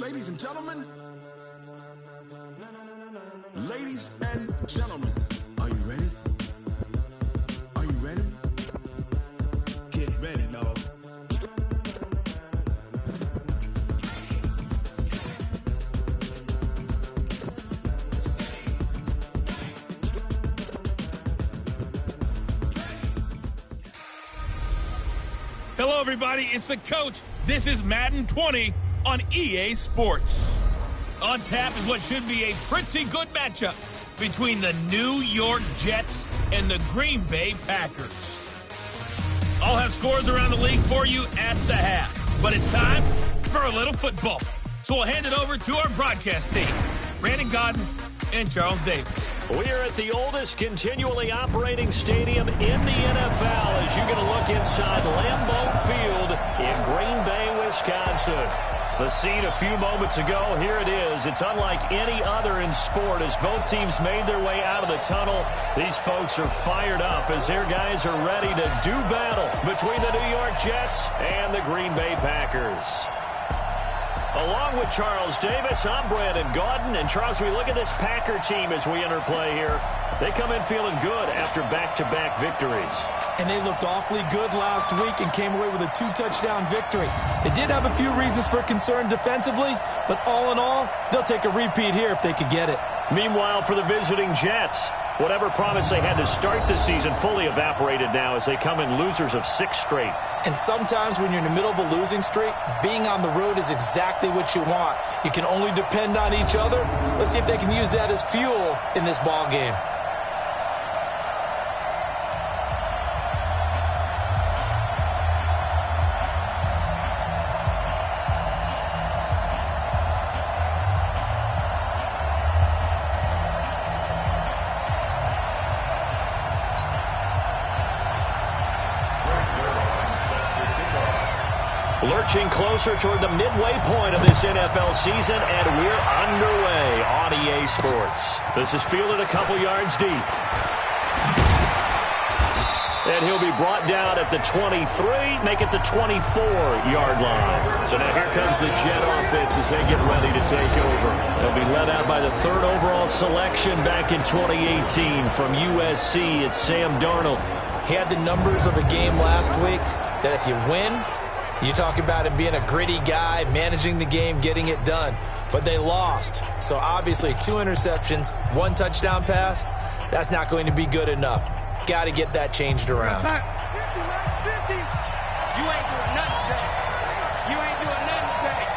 Ladies and gentlemen, ladies and gentlemen, are you ready? Are you ready? Get ready, dog. Hello, everybody. It's the coach. This is Madden 20 on EA Sports. On tap is what should be a pretty good matchup between the New York Jets and the Green Bay Packers. I'll have scores around the league for you at the half, but it's time for a little football. So we'll hand it over to our broadcast team, Brandon Godden and Charles Davis. We're at the oldest continually operating stadium in the NFL as you get a look inside Lambeau Field in Green Bay, Wisconsin. The scene a few moments ago, here it is. It's unlike any other in sport as both teams made their way out of the tunnel. These folks are fired up as their guys are ready to do battle between the New York Jets and the Green Bay Packers. Along with Charles Davis, I'm Brandon Gaudin. And Charles, we look at this Packer team as we enter play here. They come in feeling good after back-to-back victories. And they looked awfully good last week and came away with a 2-touchdown victory. They did have a few reasons for concern defensively, but all in all, they'll take a repeat here if they could get it. Meanwhile, for the visiting Jets, whatever promise they had to start the season fully evaporated now as they come in losers of 6 straight. And sometimes when you're in the middle of a losing streak, being on the road is exactly what you want. You can only depend on each other. Let's see if they can use that as fuel in this ball game. Lurching closer toward the midway point of this NFL season, and we're underway on EA Sports. This is fielded a couple yards deep. And he'll be brought down at the 23, make it the 24-yard line. So now here comes the Jet offense as they get ready to take over. They'll be led out by the 3rd overall selection back in 2018 from USC. It's Sam Darnold. He had the numbers of a game last week that if you win, you talk about him being a gritty guy, managing the game, getting it done. But they lost. So obviously 2 interceptions, 1 touchdown pass, that's not going to be good enough. Got to get that changed around. 50, Max, 50. You ain't doing nothing today. You ain't doing nothing today.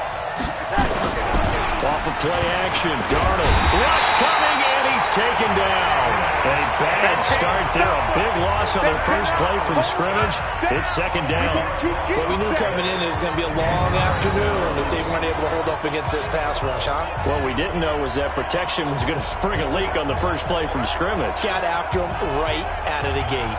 Off of play action, Darnold. Rush coming, and he's taken down. A bad start there. A big loss on their first play from scrimmage. It's 2nd down. Well, we knew coming in it was going to be a long afternoon if they weren't able to hold up against this pass rush, huh? What we didn't know was that protection was going to spring a leak on the first play from scrimmage. Got after him right out of the gate.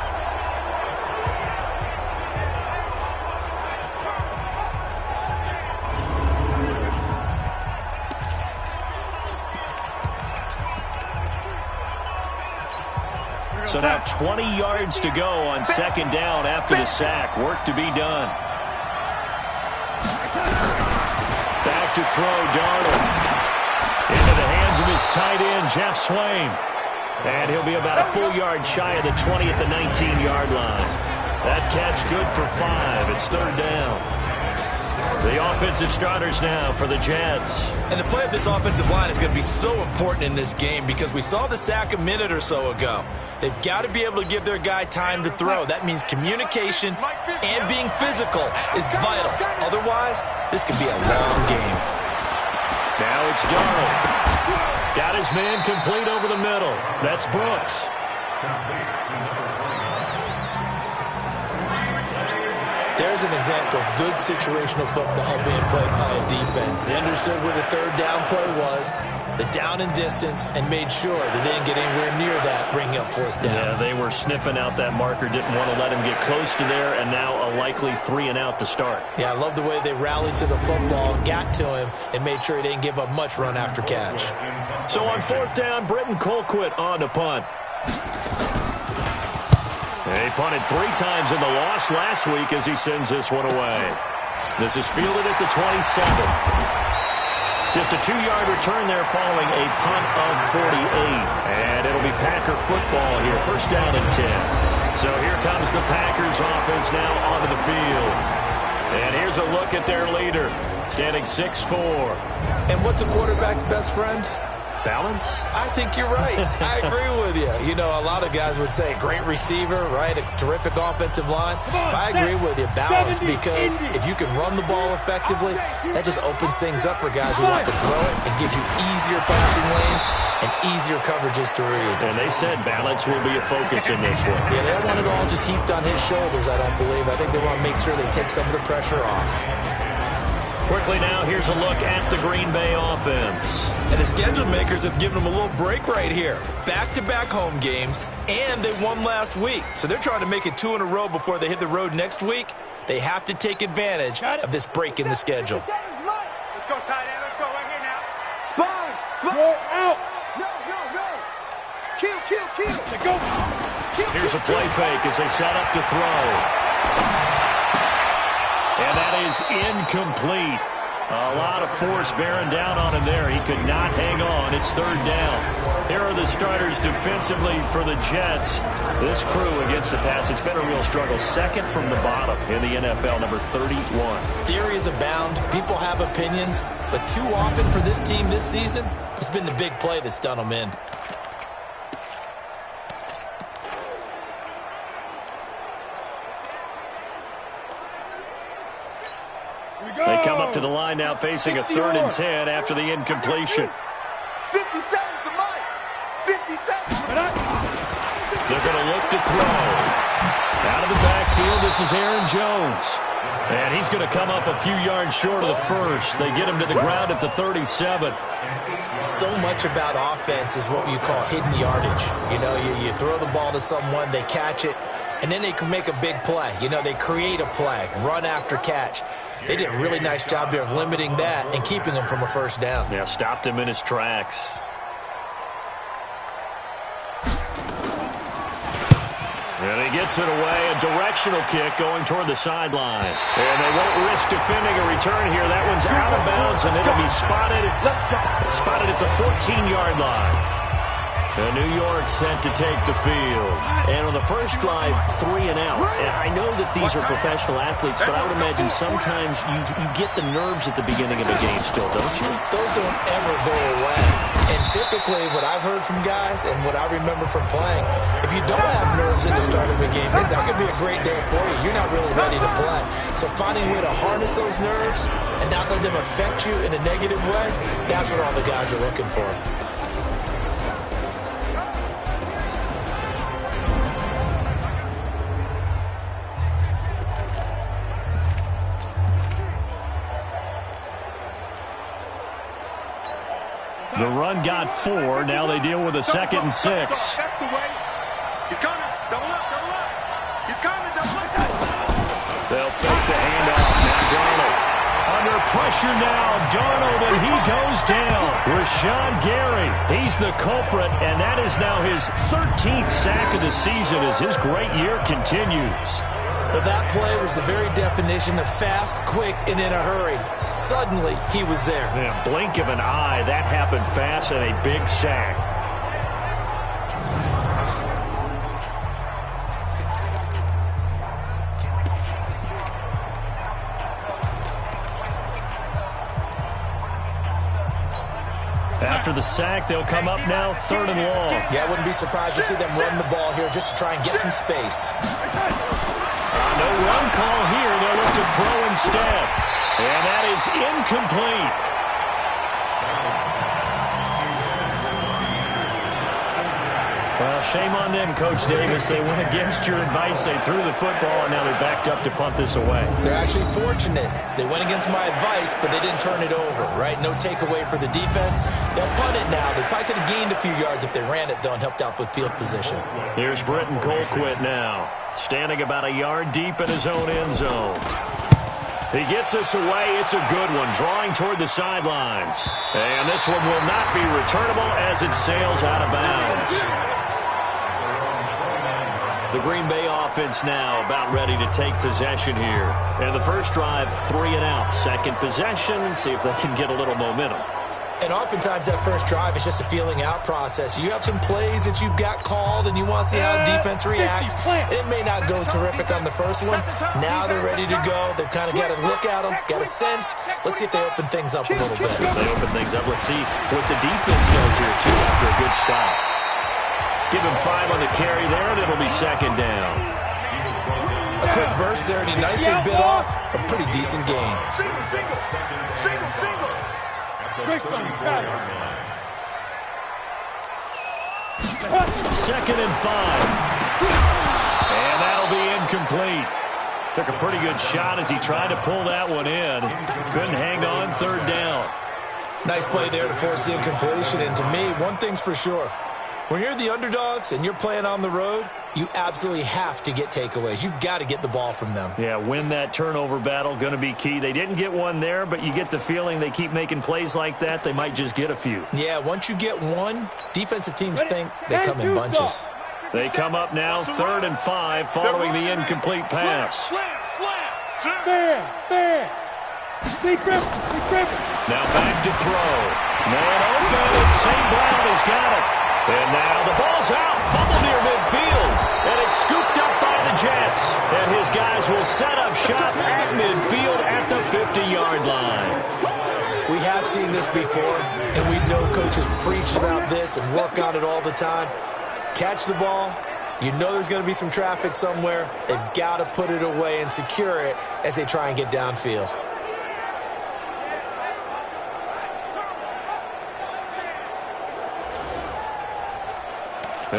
So now 20 yards to go on 2nd down after the sack. Work to be done. Back to throw, Darnold. Into the hands of his tight end, Jeff Swain. And he'll be about a full yard shy of the 20 at the 19-yard line. That catch good for 5. It's 3rd down. The offensive starters now for the Jets. And the play of this offensive line is going to be so important in this game because we saw the sack a minute or so ago. They've got to be able to give their guy time to throw. That means communication and being physical is vital. Otherwise, this could be a long game. Now it's Darnold. Got his man complete over the middle. That's Brooks. There's an example of good situational football being played by a defense. They understood where the 3rd down play was, the down and distance, and made sure they didn't get anywhere near that, bringing up 4th down. Yeah, they were sniffing out that marker, didn't want to let him get close to there, and now a likely 3 and out to start. Yeah, I love the way they rallied to the football, got to him, and made sure he didn't give up much run after catch. So on 4th down, Britton Colquitt on to punt. He punted 3 times in the loss last week as he sends this one away. This is fielded at the 27. Just a 2-yard return there following a punt of 48. And it'll be Packer football here. First down and 10. So here comes the Packers offense now onto the field. And here's a look at their leader, standing 6'4". And what's a quarterback's best friend? Balance? I think you're right. I agree with you. You know, a lot of guys would say great receiver, right? A terrific offensive line. But I agree with you. Balance, because if you can run the ball effectively, that just opens things up for guys who like to throw it and gives you easier passing lanes and easier coverages to read. And they said balance will be a focus in this one. Yeah, they don't want it all just heaped on his shoulders, I don't believe. I think they want to make sure they take some of the pressure off. Quickly now, here's a look at the Green Bay offense. And the schedule makers have given them a little break right here. Back-to-back home games, and they won last week. So they're trying to make it 2 in a row before they hit the road next week. They have to take advantage of this break in the schedule. Let's go, tight end. Let's go right here now. Sponge. Roll out. No. Kill. Let's go. Here's a play fake as they set up to throw. And that is incomplete. A lot of force bearing down on him there. He could not hang on. It's 3rd down. Here are the starters defensively for the Jets. This crew against the pass, it's been a real struggle. Second from the bottom in the NFL, number 31. Theories abound. People have opinions. But too often for this team this season, it's been the big play that's done them in. They come up to the line now facing a 3rd and 10 after the incompletion. 50 seconds to Mike. 50 seconds. They're going to look to throw. Out of the backfield, this is Aaron Jones. And he's going to come up a few yards short of the first. They get him to the ground at the 37. So much about offense is what you call hidden yardage. You know, you throw the ball to someone, they catch it, and then they can make a big play. You know, they create a play, run after catch. They did a really nice job there of limiting that and keeping him from a first down. Yeah, stopped him in his tracks. And he gets it away, a directional kick going toward the sideline. And they won't risk defending a return here. That one's out of bounds, and it'll be spotted at the 14-yard line. And New York set to take the field. And on the first drive, 3 and out. And I know that these are professional athletes, but I would imagine sometimes you get the nerves at the beginning of a game still, don't you? Those don't ever go away. And typically what I've heard from guys and what I remember from playing, if you don't have nerves at the start of a game, it's not going to be a great day for you. You're not really ready to play. So finding a way to harness those nerves and not let them affect you in a negative way, that's what all the guys are looking for. The run got 4. Now they deal with a 2nd and 6. That's the way. He's coming. Double up. He's coming. Double up. They'll fake the handoff. Now Darnold. Under pressure now. Darnold, and he goes down. Rashawn Gary. He's the culprit, and that is now his 13th sack of the season as his great year continues. But that play was the very definition of fast, quick, and in a hurry. Suddenly, he was there. In a blink of an eye, that happened fast and a big sack. After the sack, they'll come up now 3rd and long. Yeah, I wouldn't be surprised to see them run the ball here just to try and get some space. No run call here. They'll look to throw instead. And that is incomplete. Well, shame on them, Coach Davis. They went against your advice. They threw the football, and now they're backed up to punt this away. They're actually fortunate. They went against my advice, but they didn't turn it over, right? No takeaway for the defense. They'll punt it now. They probably could have gained a few yards if they ran it, though, and helped out with field position. Here's Britton Colquitt now, standing about a yard deep in his own end zone. He gets this away. It's a good one, drawing toward the sidelines. And this one will not be returnable as it sails out of bounds. The Green Bay offense now about ready to take possession here. And the first drive, 3 and out. Second possession, see if they can get a little momentum. And oftentimes that first drive is just a feeling out process. You have some plays that you've got called and you want to see how defense reacts. It may not go terrific on the first one. Now they're ready to go. They've kind of got to look at them, got a sense. Let's see if they open things up a little bit. If they open things up, let's see what the defense does here, too, after a good stop. Give him 5 on the carry there, and it'll be second down. A quick burst there, and he nicely bit off a pretty decent gain. Single. Second and 5. And that'll be incomplete. Took a pretty good shot as he tried to pull that one in. Couldn't hang on, third down. Nice play there to force the incompletion. And to me, one thing's for sure. When you're the underdogs and you're playing on the road, you absolutely have to get takeaways. You've got to get the ball from them. Yeah, win that turnover battle, going to be key. They didn't get one there, but you get the feeling they keep making plays like that, they might just get a few. Yeah, once you get one, defensive teams think they come in bunches. They come up now, 3rd and 5, following the incomplete pass. There. Now back to throw. Man open, and St. Brown has got it. And now the ball's out, fumble near midfield, and it's scooped up by the Jets. And his guys will set up shop at midfield at the 50-yard line. We have seen this before, and we know coaches preach about this and work on it all the time. Catch the ball. You know there's going to be some traffic somewhere. They've got to put it away and secure it as they try and get downfield.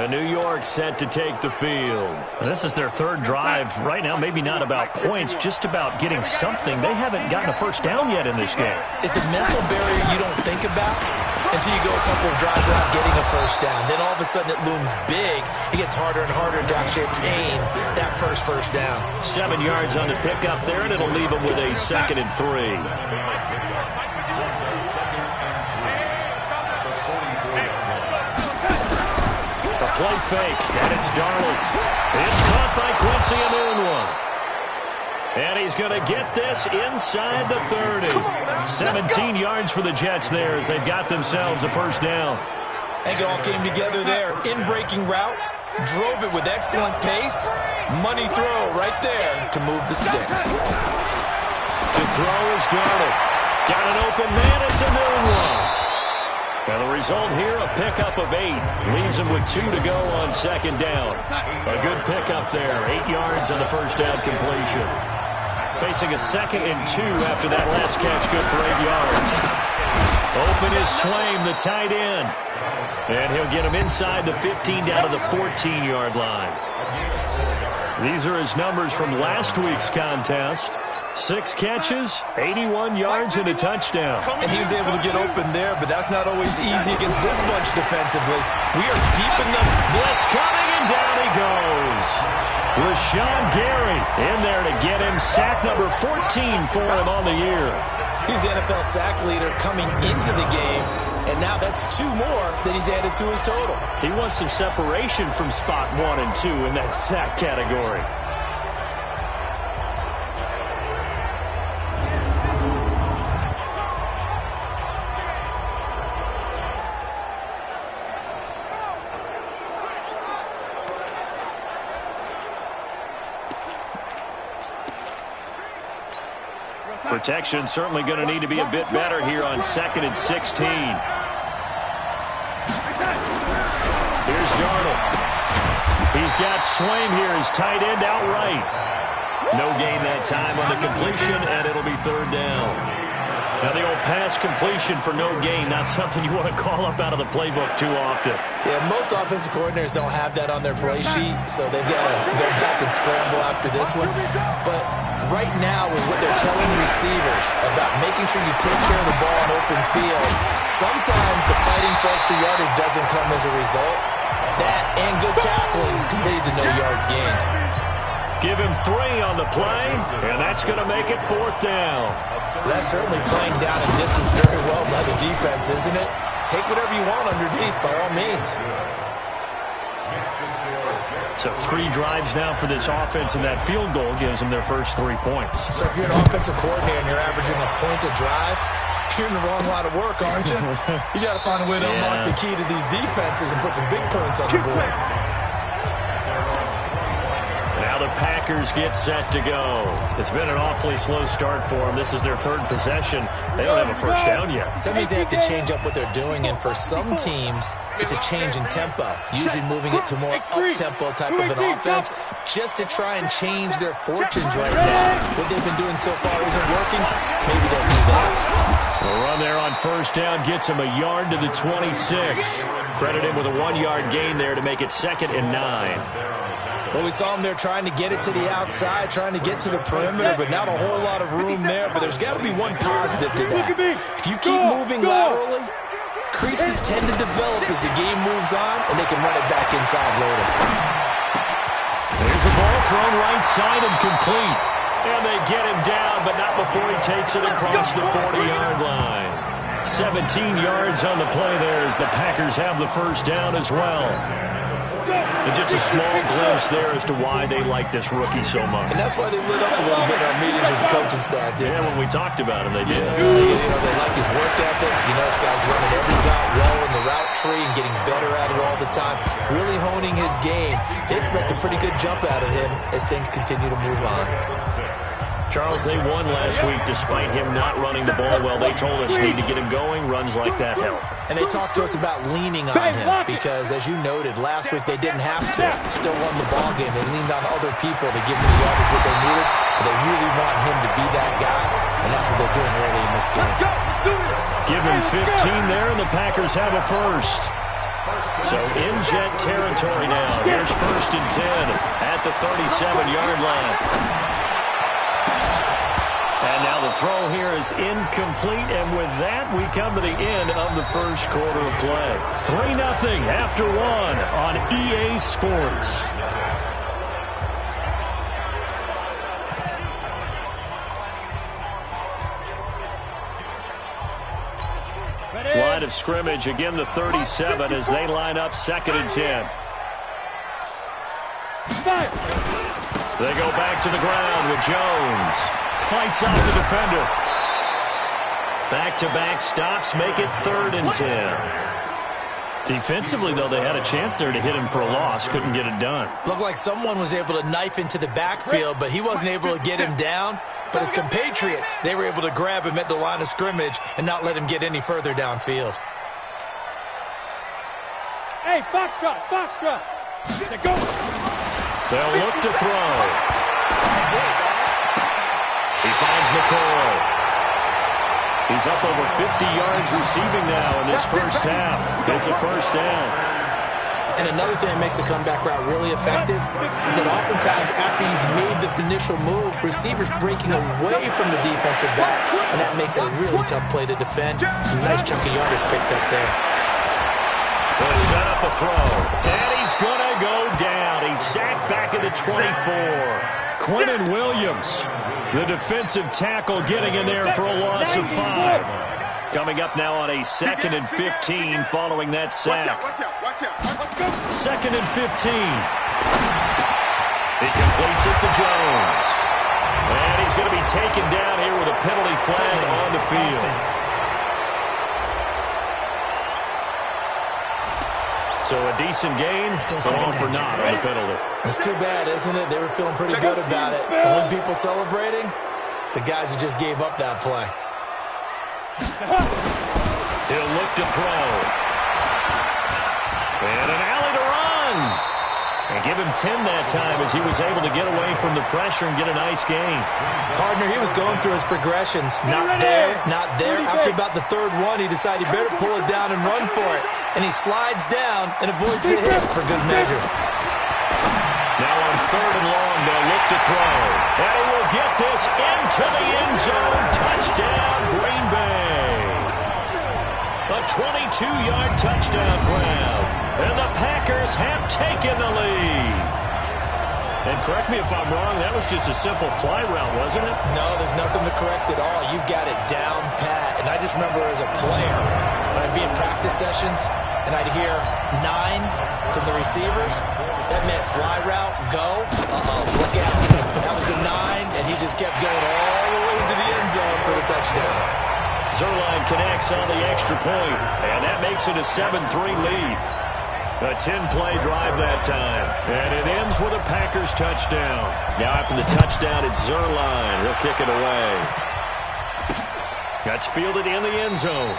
New York set to take the field. This is their 3rd drive. Right now, maybe not about points, just about getting something. They haven't gotten a first down yet in this game. It's a mental barrier you don't think about until you go a couple of drives without getting a first down. Then all of a sudden it looms big. It gets harder and harder to actually attain that first down. 7 yards on the pickup there, and it'll leave them with a 2nd and 3. Play fake, and it's Darnold. It's caught by Quincy Enunwa. And he's going to get this inside the 30. 17 yards for the Jets there as they've got themselves a first down. I think it all came together there. In-breaking route, drove it with excellent pace. Money throw right there to move the sticks. To throw is Darnold. Got an open man, it's Enunwa. And the result here, a pickup of 8. Leaves him with 2 to go on 2nd down. A good pickup there. 8 yards on the first down completion. Facing a 2nd and 2 after that last catch, good for 8 yards. Open is Swaim, the tight end. And he'll get him inside the 15 down to the 14-yard line. These are his numbers from last week's contest. 6 catches, 81 yards, and a touchdown. And he was able to get open there, but that's not always easy against this bunch defensively. We are deep in the blitz coming, and down he goes. Rashawn Gary in there to get him sack number 14 for him on the year. He's the NFL sack leader coming into the game, and now that's 2 more that he's added to his total. He wants some separation from spot 1 and 2 in that sack category. Protection certainly going to need to be a bit better here on 2nd and 16. Here's Darnold. He's got Swaim here, his tight end outright. No gain that time on the completion, and it'll be 3rd down. Now the old pass completion for no gain, not something you want to call up out of the playbook too often. Yeah, most offensive coordinators don't have that on their play sheet, so they've got to go back and scramble after this one. But right now, with what they're telling receivers about making sure you take care of the ball in open field, sometimes the fighting for extra yardage doesn't come as a result. That and good tackling can lead to no yards gained. Give him 3 on the play, and that's going to make it 4th down. That's certainly playing down in distance very well by the defense, isn't it? Take whatever you want underneath, by all means. So 3 drives now for this offense, and that field goal gives them their first 3 points. So if you're an offensive coordinator and you're averaging a point a drive, You're in the wrong line of work, aren't you? You got to find a way to unlock the key to these defenses and put some big points on the board. Now the Packers get set to go. It's been an awfully slow start for them. This is their third possession. They don't have a first down yet. So that means they have to change up what they're doing, and for some teams, it's a change in tempo, usually moving it to more up-tempo type of an offense just to try and change their fortunes right now. What they've been doing so far isn't working. Maybe they'll do that. The run there on first down gets him a yard to the 26. Credit him with a 1-yard gain there to make it 2nd and 9. Well, we saw him there trying to get it to the outside, trying to get to the perimeter, but not a whole lot of room there. But there's got to be one positive to that. If you keep moving laterally, creases tend to develop as the game moves on, and they can run it back inside later. There's a ball thrown right side and complete. And they get him down, but not before he takes it across the 40-yard line. 17 yards on the play there as the Packers have the first down as well. And just a small glimpse there as to why they like this rookie so much. And that's why they lit up a little bit in our meetings with the coaching staff, didn't they? Yeah, when we talked about him, they did. They like his work ethic. This guy's running every route well in the route tree and getting better at it all the time, really honing his game. They expect a pretty good jump out of him as things continue to move on. Charles, they won last week despite him not running the ball well. They told us need to get him going. Runs like that help. And they talked to us about leaning on him because, as you noted, last week they didn't have to. Still won the ball game. They leaned on other people to give them the yardage that they needed, but they really want him to be that guy, and that's what they're doing early in this game. Give him 15 there, and the Packers have a first. So in jet territory now. Here's 1st and 10 at the 37-yard line. And now the throw here is incomplete, and with that, we come to the end of the first quarter of play. 3-0 after 1 on EA Sports. Line of scrimmage, again the 37 as they line up 2nd and 10. They go back to the ground with Jones. Fights off the defender. Back-to-back stops make it 3rd and 10. Defensively, though, they had a chance there to hit him for a loss. Couldn't get it done. Looked like someone was able to knife into the backfield, but he wasn't able to get him down. But his compatriots, they were able to grab him at the line of scrimmage and not let him get any further downfield. Hey, foxtrot, foxtrot. Go. They'll look to throw. He finds McCoy. He's up over 50 yards receiving now in this first half. It's a first down. And another thing that makes the comeback route really effective is that oftentimes after you've made the initial move, receivers breaking away from the defensive back, and that makes it a really tough play to defend. A nice chunk of yardage picked up there. They'll set up a throw, and he's going to go down. He's sacked back at the 24. Quentin Williams, the defensive tackle, getting in there for a loss of 5. Coming up now on a 2nd and 15 following that sack. 2nd and 15. He completes it to Jones. And he's going to be taken down here with a penalty flag on the field. So a decent gain, but all for naught on the penalty. It's too bad, isn't it? They were feeling pretty good about it. And when people celebrating, the guys who just gave up that play. He'll look to throw. And an alley to run. And give him 10 that time as he was able to get away from the pressure and get a nice gain. Partner, he was going through his progressions. Not there, not there. After about the 3rd one, he decided he better pull it down and run for it. And he slides down and avoids the hit for good measure. Now on 3rd and long, they'll look to throw. And he will get this into the end zone. Touchdown, Green Bay. A 22-yard touchdown grab. And the Packers have taken the lead. And correct me if I'm wrong, that was just a simple fly route, wasn't it? No, there's nothing to correct at all. You've got it down pat. And I just remember as a player, when I'd be in practice sessions, and I'd hear 9 from the receivers, that meant fly route, go, look out. That was the 9, and he just kept going all the way into the end zone for the touchdown. Zerline connects on the extra point, and that makes it a 7-3 lead. A 10-play drive that time, and it ends with a Packers touchdown. Now after the touchdown, it's Zerline. He'll kick it away. That's fielded in the end zone.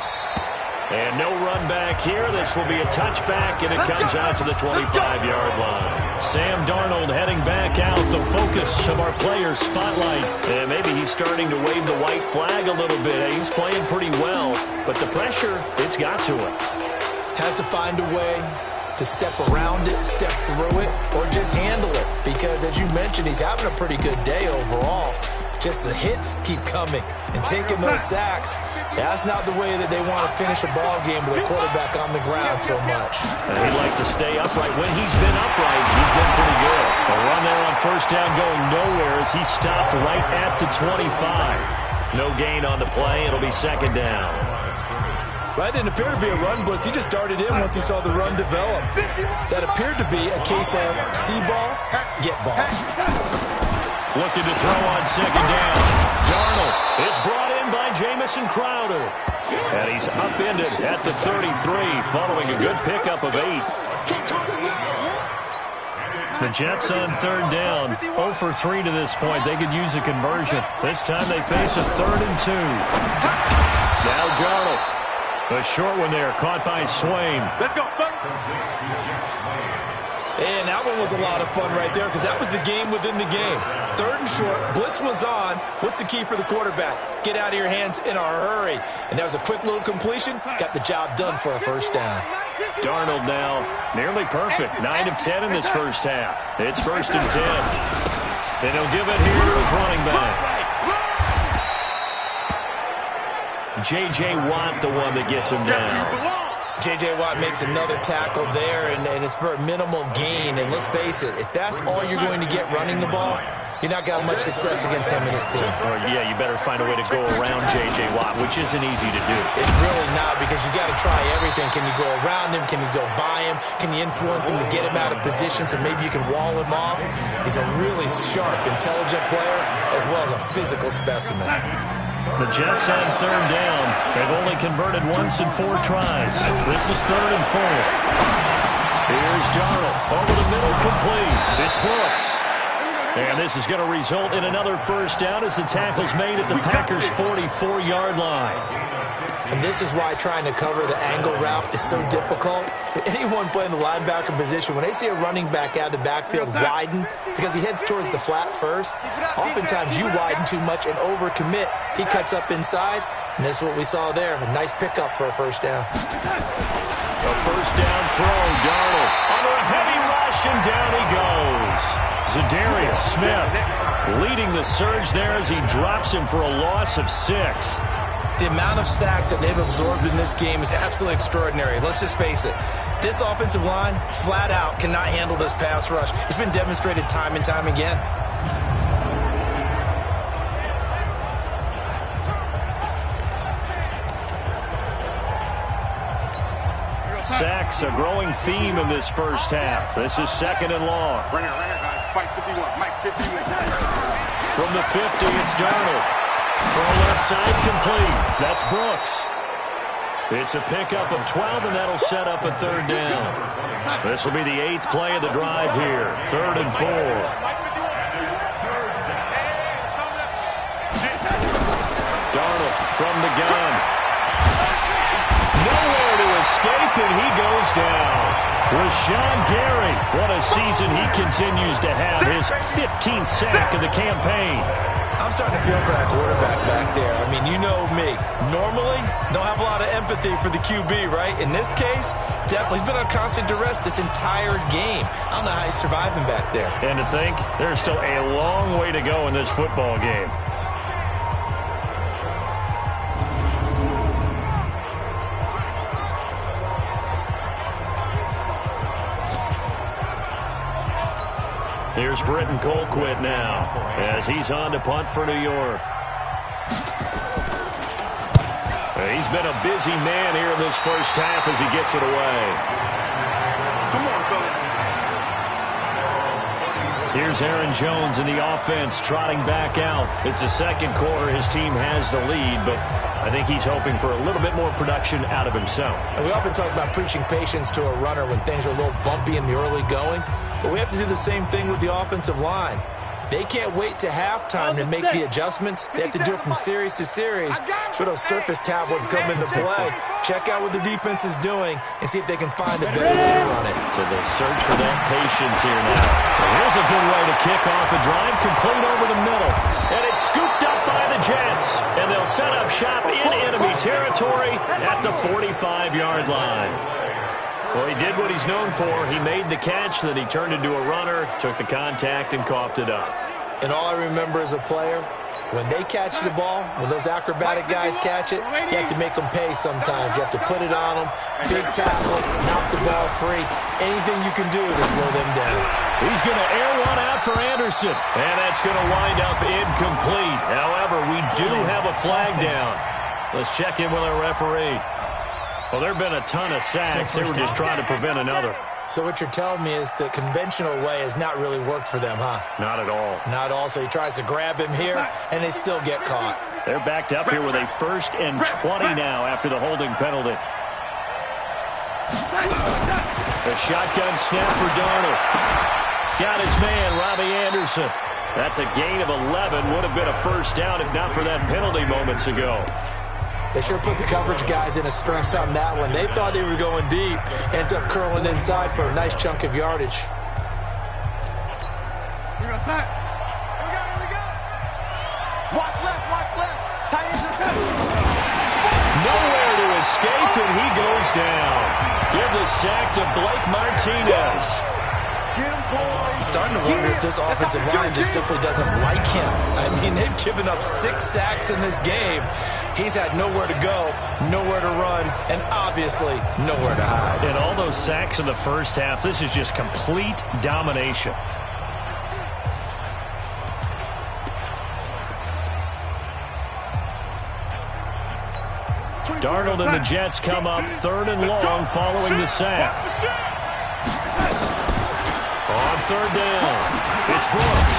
And no run back here. This will be a touchback, and it comes out to the 25-yard line. Sam Darnold heading back out, the focus of our players' spotlight. And maybe he's starting to wave the white flag a little bit. He's playing pretty well, but the pressure, it's got to him. Has to find a way to step around it, step through it, or just handle it. Because as you mentioned, he's having a pretty good day overall. Just the hits keep coming and taking those sacks. That's not the way that they want to finish a ball game with a quarterback on the ground so much. He'd like to stay upright. When he's been upright, he's been pretty good. A run there on first down going nowhere as he stopped right at the 25. No gain on the play. It'll be second down. That didn't appear to be a run blitz. He just darted in once he saw the run develop. That appeared to be a case of see ball, get ball. Looking to throw on second down. Darnold is brought in by Jamison Crowder. And he's upended at the 33 following a good pickup of 8. The Jets on third down. 0 for 3 to this point. They could use a conversion. This time they face a 3rd and 2. Now Darnold. A short one there, caught by Swain. Let's go. And that one was a lot of fun right there because that was the game within the game. 3rd and short, blitz was on. What's the key for the quarterback? Get out of your hands in a hurry. And that was a quick little completion. Got the job done for a first down. Darnold now nearly perfect. 9 of 10 in this first half. It's 1st and 10. And he'll give it here to his running back. J.J. Watt, the one that gets him down. J.J. Watt makes another tackle there, and it's for a minimal gain. And let's face it, if that's all you're going to get running the ball, you're not got much success against him and his team. Or, yeah, you better find a way to go around J.J. Watt, which isn't easy to do. It's really not because you got to try everything. Can you go around him? Can you go by him? Can you influence him to get him out of position so maybe you can wall him off? He's a really sharp, intelligent player as well as a physical specimen. The Jets on third down. They've only converted once in 4 tries. This is 3rd and 4. Here's Darnold. Over the middle, complete. It's Brooks. And this is going to result in another first down as the tackle's made at the Packers' 44-yard line. And this is why trying to cover the angle route is so difficult. Anyone playing the linebacker position, when they see a running back out of the backfield widen, because he heads towards the flat first, oftentimes you widen too much and overcommit. He cuts up inside, and this is what we saw there. A nice pickup for a first down. A first down throw. Darnold under a heavy rush, and down he goes. Zadarius Smith leading the surge there as he drops him for a loss of 6. The amount of sacks that they've absorbed in this game is absolutely extraordinary. Let's just face it. This offensive line, flat out, cannot handle this pass rush. It's been demonstrated time and time again. Sacks, a growing theme in this first half. This is 2nd and long. Right here, guys. Mike 51. Mike 51. From the 50, it's Darnold. Throw left side complete. That's Brooks. It's a pickup of 12, and that'll set up a 3rd down. This will be the 8th play of the drive here. 3rd and 4. Darnold from the gun. Nowhere to escape, and he goes down. Rashawn Gary, what a season he continues to have. His 15th sack of the campaign. I'm starting to feel for that quarterback back there. I mean, you know me. Normally, don't have a lot of empathy for the QB, right? In this case, definitely. He's been on constant duress this entire game. I don't know how he's surviving back there. And to think, there's still a long way to go in this football game. Here's Britton Colquitt now as he's on to punt for New York. He's been a busy man here in this first half as he gets it away. Come on, fellas. Here's Aaron Jones in the offense trotting back out. It's the second quarter. His team has the lead, but I think he's hoping for a little bit more production out of himself. And we often talk about preaching patience to a runner when things are a little bumpy in the early going, but we have to do the same thing with the offensive line. They can't wait to halftime to make the adjustments. They have to do it from series to series. So those surface tablets come into play. Check out what the defense is doing and see if they can find a better way to run it. So they'll search for that patience here now. And here's a good way to kick off a drive, complete over the middle. And it's scooped up by the Jets. And they'll set up shop in enemy territory at the 45-yard line. Well, he did what he's known for. He made the catch, then he turned into a runner, took the contact, and coughed it up. And all I remember as a player, when they catch the ball, when those acrobatic guys catch it, you have to make them pay sometimes. You have to put it on them, big tackle, knock the ball free, anything you can do to slow them down. He's going to air one out for Anderson, and that's going to wind up incomplete. However, we do have a flag down. Let's check in with our referee. Well, there have been a ton of sacks. They were just trying to prevent another. So what you're telling me is the conventional way has not really worked for them, huh? Not at all. Not at all. So he tries to grab him here, and they still get caught. They're backed up here with a 1st and 20 now after the holding penalty. A shotgun snap for Darnold. Got his man, Robbie Anderson. That's a gain of 11. Would have been a first down if not for that penalty moments ago. They sure put the coverage guys in a stress on that one. They thought they were going deep. Ends up curling inside for a nice chunk of yardage. Here we go, Here we go. Watch left. Tight end to the center. Nowhere to escape, and he goes down. Give the sack to Blake Martinez. I'm starting to wonder if this offensive line just simply doesn't like him. I mean, they've given up 6 sacks in this game. He's had nowhere to go, nowhere to run, and obviously nowhere to hide. And all those sacks in the first half, this is just complete domination. Darnold and the Jets come up 3rd and long following the sack. On 3rd down, it's Brooks.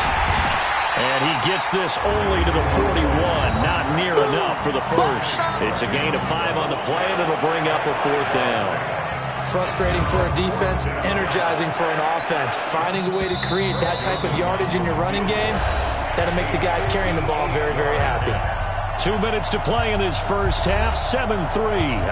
And he gets this only to the 41, not near enough for the first. It's a gain of 5 on the play, and it'll bring up a 4th down. Frustrating for a defense, energizing for an offense. Finding a way to create that type of yardage in your running game, that'll make the guys carrying the ball very, very happy. 2 minutes to play in this first half, 7-3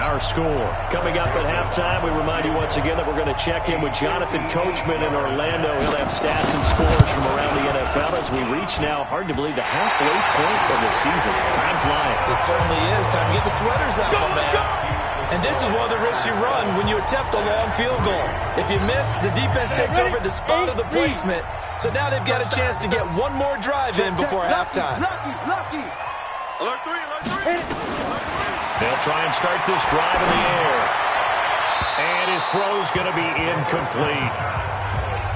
our score. Coming up at halftime, we remind you once again that we're going to check in with Jonathan Coachman in Orlando. He'll have stats and scores from around the NFL as we reach now, hard to believe, the halfway point of the season. Time flying. It certainly is. Time to get the sweaters out, my man. And this is one of the risks you run when you attempt a long field goal. If you miss, the defense takes over at the spot of the placement. So now they've got a chance to get one more drive in before halftime. Lucky. Alert 3. They'll try and start this drive in the air. And his throw's going to be incomplete.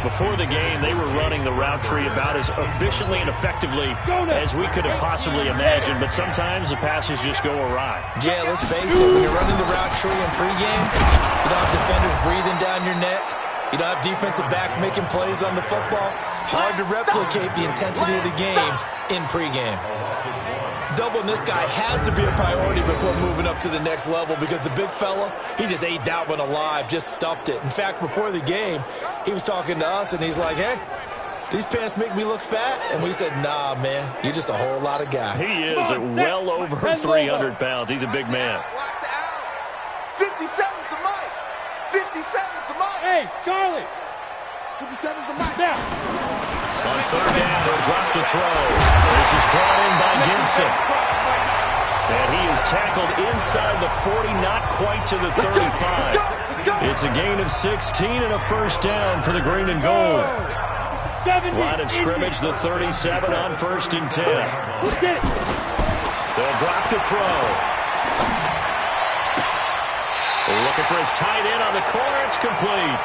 Before the game, they were running the route tree about as efficiently and effectively as we could have possibly imagined, but sometimes the passes just go awry. Yeah, let's face it, when you're running the route tree in pregame, you don't have defenders breathing down your neck. You don't have defensive backs making plays on the football. Hard to replicate the intensity of the game in pregame. Doubling this guy has to be a priority before moving up to the next level because the big fella, he just ate that one alive, just stuffed it. In fact, before the game, he was talking to us, and he's like, hey, these pants make me look fat? And we said, nah, man, you're just a whole lot of guy. He is at well over 300 pounds. He's a big man. 57's the mic. 57's the mic. Hey, Charlie. 57's the mic. Now. On 3rd down, they'll drop to throw. This is brought in by Gibson. And he is tackled inside the 40, not quite to the 35. It's a gain of 16 and a first down for the green and gold. Line of scrimmage, the 37 on 1st and 10. They'll drop to throw. Looking for his tight end on the corner. It's complete.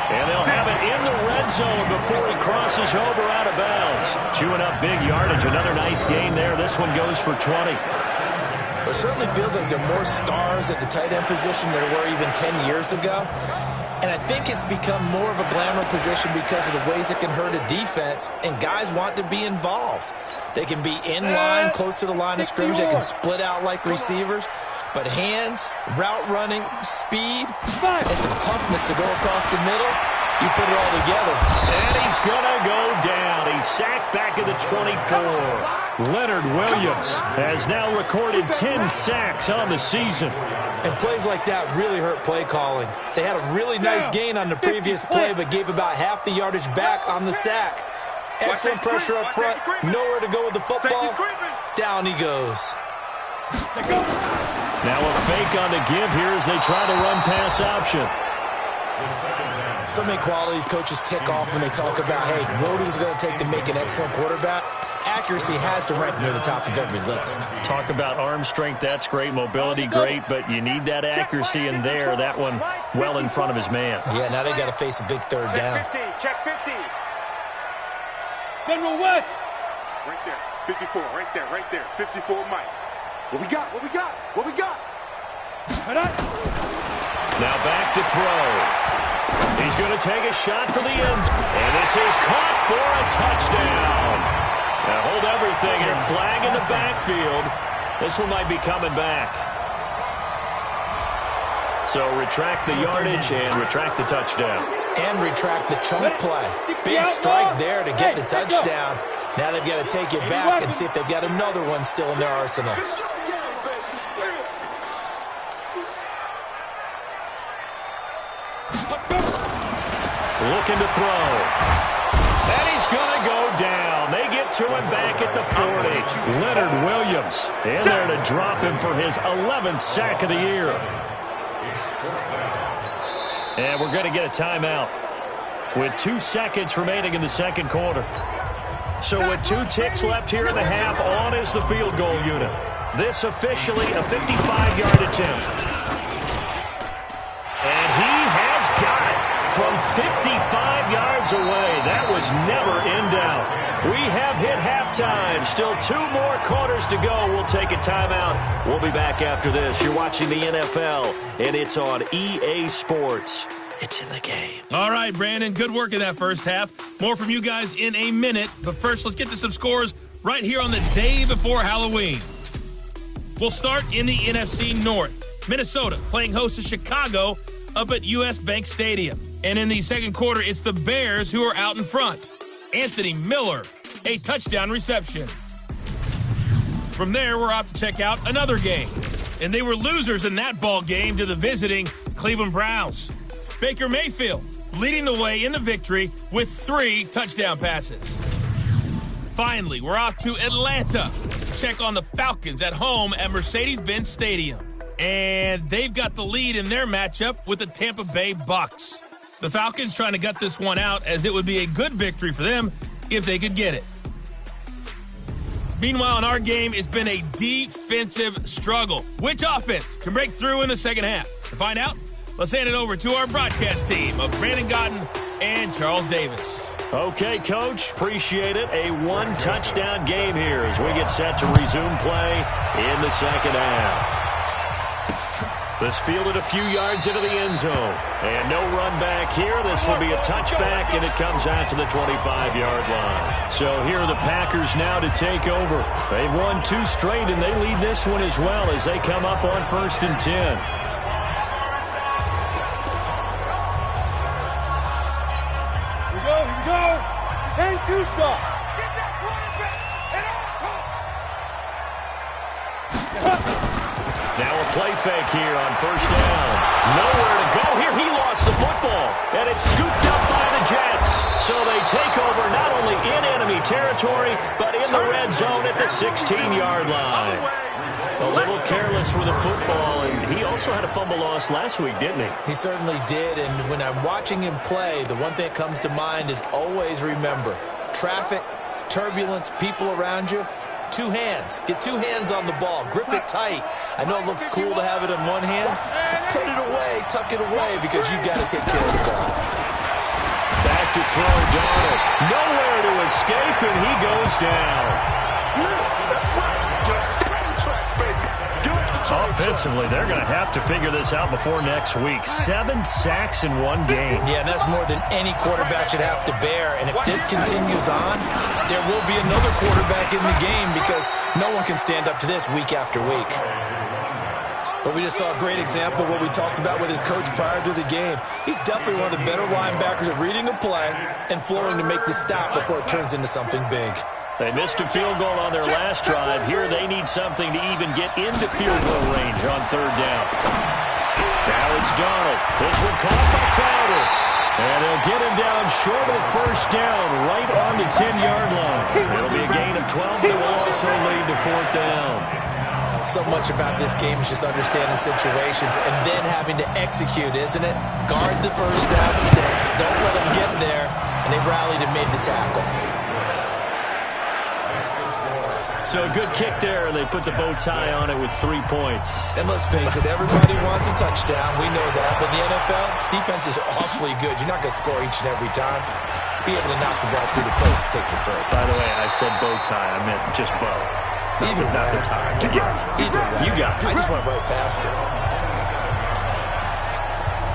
And they'll have it in the red zone before he crosses over out of bounds. Chewing up big yardage. Another nice gain there. This one goes for 20. It certainly feels like there are more stars at the tight end position than there were even 10 years ago. And I think it's become more of a glamour position because of the ways it can hurt a defense, and guys want to be involved. They can be in line, close to the line of scrimmage. They can split out like receivers. But hands, route running, speed, and some toughness to go across the middle, you put it all together. And he's going to go down. He's sacked back at the 24. Leonard Williams has now recorded 10 sacks on the season. And plays like that really hurt play calling. They had a really nice gain on the previous play, but gave about half the yardage back on the sack. Excellent pressure up front. Nowhere to go with the football. Down he goes. Now a fake on the give here as they try to run pass option. So many qualities coaches tick off when they talk about, hey, what is it going to take to make an excellent quarterback? Accuracy has to rank near the top of every list. Talk about arm strength, that's great. Mobility, great, but you need that accuracy in there. That one well in front of his man. Yeah, now they got to face a big third down. Check 50. General West. Right there. 54. Right there. 54 Mike. What we got? Now back to throw. He's going to take a shot for the end. And this is caught for a touchdown. Now hold everything here. Flag in the backfield. This one might be coming back. So retract the yardage and retract the touchdown. And retract the chunk play. Big strike there to get the touchdown. Now they've got to take it back and see if they've got another one still in their arsenal. Looking to throw. And he's going to go down. They get to him back at the 40. Leonard Williams in there to drop him for his 11th sack of the year. And we're going to get a timeout with 2 seconds remaining in the second quarter. So with 2 ticks left here in the half, on is the field goal unit. This officially a 55-yard attempt. And he has got it from 55 yards away. That was never in doubt. We have hit halftime. Still 2 more quarters to go. We'll take a timeout. We'll be back after this. You're watching the NFL, and it's on EA Sports. It's in the game. All right, Brandon, good work in that first half. More from you guys in a minute. But first, let's get to some scores right here on the day before Halloween. We'll start in the NFC North. Minnesota playing host to Chicago up at US Bank Stadium. And in the second quarter, it's the Bears who are out in front. Anthony Miller, a touchdown reception. From there, we're off to check out another game. And they were losers in that ball game to the visiting Cleveland Browns. Baker Mayfield leading the way in the victory with 3 touchdown passes. Finally, we're off to Atlanta to check on the Falcons at home at Mercedes-Benz Stadium. And they've got the lead in their matchup with the Tampa Bay Bucks. The Falcons trying to gut this one out as it would be a good victory for them if they could get it. Meanwhile, in our game, it's been a defensive struggle. Which offense can break through in the second half? To find out, let's hand it over to our broadcast team of Brandon Godden and Charles Davis. Okay, Coach, appreciate it. A 1-touchdown game here as we get set to resume play in the second half. This fielded a few yards into the end zone. And no run back here. This will be a touchback, and it comes out to the 25-yard line. So here are the Packers now to take over. They've won 2 straight, and they lead this one as well as they come up on 1st and 10. Here we go. 10-2 stop. Get that quarterback and on. Now a play fake here on 1st down. Nowhere to go here. He lost the football, and it's scooped up by the Jets. So they take over not only in enemy territory, but in the red zone at the 16-yard line. A little careless with the football, and he also had a fumble loss last week, didn't he? He certainly did, and when I'm watching him play, the one thing that comes to mind is always remember, traffic, turbulence, people around you. 2 hands. Get 2 hands on the ball. Grip it tight. I know it looks cool to have it in one hand. Put it away. Tuck it away because you've got to take care of the ball. Back to throw Donald. Nowhere to escape, and he goes down. That's right. Get up the tracks, baby. Get up the Offensively, they're going to have to figure this out before next week. 7 sacks in one game. Yeah, and that's more than any quarterback should have to bear. And if this continues on, there will be another quarterback in the game because no one can stand up to this week after week. But we just saw a great example of what we talked about with his coach prior to the game. He's definitely one of the better linebackers at reading a play and flowing to make the stop before it turns into something big. They missed a field goal on their last drive. Here they need something to even get into field goal range on third down. Now it's Donald. This one caught by Crowder. And they'll get him down short of first down, right on the 10-yard line. It'll be a gain of 12, but it will also lead to fourth down. So much about this game is just understanding situations and then having to execute, isn't it? Guard the first down sticks. Don't let them get there. And they rallied and made the tackle. So a good kick there, and they put the bow tie on it with 3 points. And let's face it, everybody wants a touchdown. We know that. But in the NFL, defense is awfully good. You're not going to score each and every time. Be able to knock the ball through the post and take the throw. By the way, I said bow tie. I meant just bow. Either way. Not the tie. Yeah. Either way. You got it. I just went right past it.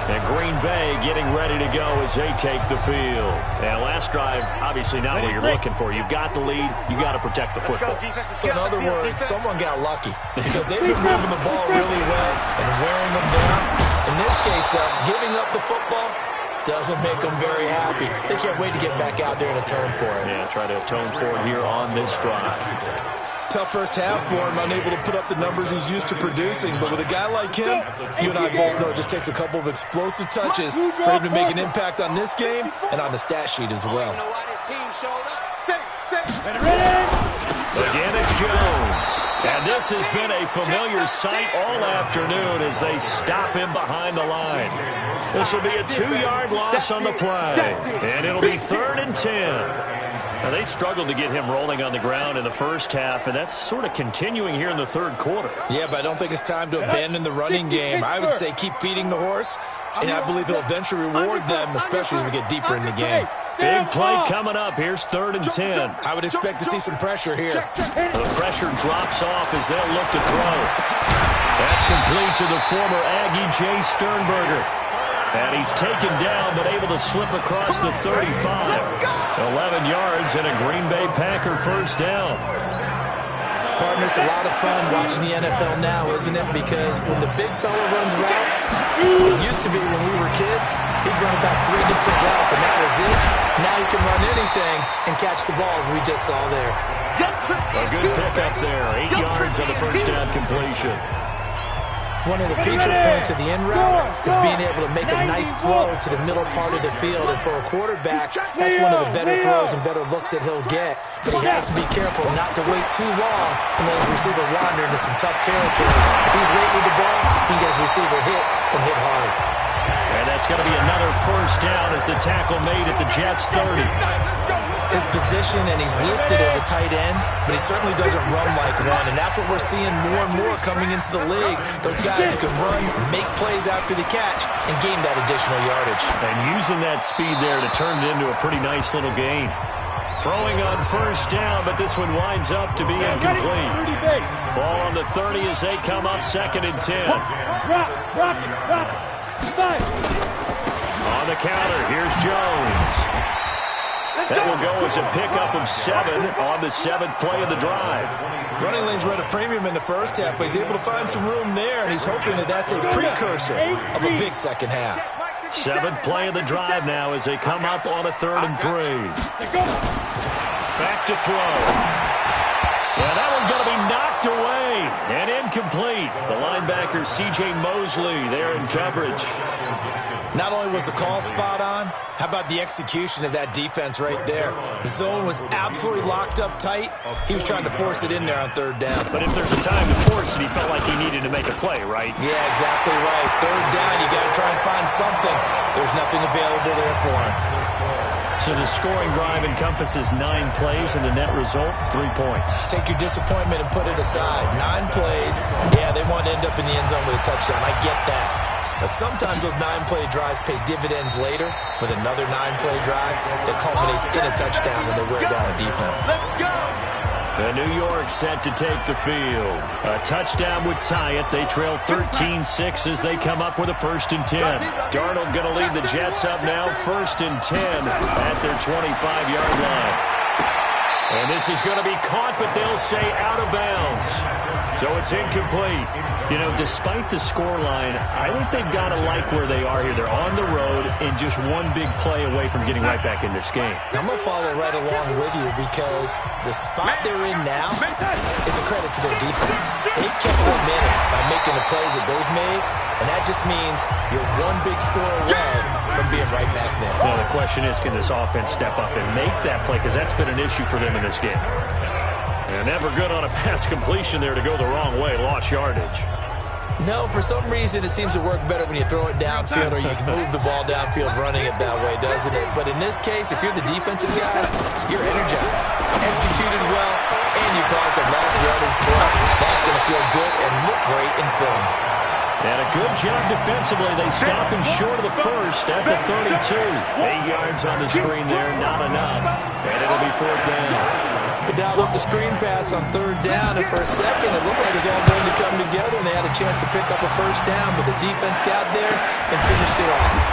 And Green Bay getting ready to go as they take the field. And last drive, obviously not what you're looking for. You've got the lead. You've got to protect the football. So in other words, someone got lucky because they've been moving the ball really well and wearing them down. In this case, though, giving up the football doesn't make them very happy. They can't wait to get back out there and atone for it. Yeah, try to atone for it here on this drive. Tough first half for him, unable to put up the numbers he's used to producing. But with a guy like him, you and I both know it just takes a couple of explosive touches for him to make an impact on this game and on the stat sheet as well. Again, it's Jones. And this has been a familiar sight all afternoon as they stop him behind the line. This will be a 2-yard loss on the play. And it'll be 3rd and 10. Now, they struggled to get him rolling on the ground in the first half, and that's sort of continuing here in the third quarter. Yeah, but I don't think it's time to abandon the running game. I would say keep feeding the horse, and I believe he'll eventually reward them, especially as we get deeper in the game. Big play coming up. Here's 3rd and 10. I would expect to see some pressure here. The pressure drops off as they'll look to throw. That's complete to the former Aggie Jay Sternberger. And he's taken down, but able to slip across the 35. 11 yards and a Green Bay Packer first down. Partner, it's a lot of fun watching the NFL now, isn't it? Because when the big fella runs routes, it used to be when we were kids, he'd run about 3 different routes, and that was it. Now he can run anything and catch the balls we just saw there. A good pickup there. 8 yards on the first down completion. One of the feature points of the in route is being able to make a nice throw to the middle part of the field. And for a quarterback, that's one of the better throws and better looks that he'll get. But he has to be careful not to wait too long and let his receiver wander into some tough territory. If he's late with the ball, he can get his receiver hit and hit hard. And that's going to be another first down as the tackle made at the Jets' 30. His position, and he's listed as a tight end, but he certainly doesn't run like one, and that's what we're seeing more and more coming into the league. Those guys who can run, make plays after the catch, and gain that additional yardage. And using that speed there to turn it into a pretty nice little gain. Throwing on first down, but this one winds up to be incomplete. Ball on the 30 as they come up 2nd and 10. On the counter, here's Jones. That will go as a pickup of 7 on the 7th play of the drive. Running lanes were at a premium in the first half, but he's able to find some room there, and he's hoping that that's a precursor of a big second half. 7th play of the drive now as they come up on a 3rd and 3. Back to throw. Yeah, that one's going to be knocked away and incomplete. The linebacker, C.J. Mosley, there in coverage. Not only was the call spot on, how about the execution of that defense right there? The zone was absolutely locked up tight. He was trying to force it in there on 3rd down. But if there's a time to force it, he felt like he needed to make a play, right? Yeah, exactly right. 3rd down, you got to try and find something. There's nothing available there for him. So the scoring drive encompasses 9 plays, and the net result, 3 points. Take your disappointment and put it aside. 9 plays. Yeah, they want to end up in the end zone with a touchdown. I get that. But sometimes those 9-play drives pay dividends later with another 9-play drive that culminates in a touchdown when they wear down a defense. The New York set to take the field. A touchdown would tie it. They trail 13-6 as they come up with a 1st and 10. Darnold going to lead the Jets up now, 1st and 10 at their 25-yard line. And this is going to be caught, but they'll say out of bounds. So it's incomplete. You know, despite the scoreline, I think they've got to like where they are here. They're on the road and just one big play away from getting right back in this game. I'm going to follow right along with you because the spot they're in now is a credit to their defense. They've kept them in it by making the plays that they've made, and that just means you're one big score away from being right back there. Well, the question is, can this offense step up and make that play? Because that's been an issue for them in this game. And never good on a pass completion there to go the wrong way. Lost yardage. No, for some reason it seems to work better when you throw it downfield or you can move the ball downfield running it that way, doesn't it? But in this case, if you're the defensive guys, you're energized, executed well, and you caused a lost yardage play. That's going to feel good and look great in film. And a good job defensively. They stop him short of the 1st at the 32. 8 yards on the screen there, not enough. And it'll be 4th down. They dialed up the screen pass on 3rd down, and for a second it looked like it was all going to come together, and they had a chance to pick up a 1st down, but the defense got there and finished it off.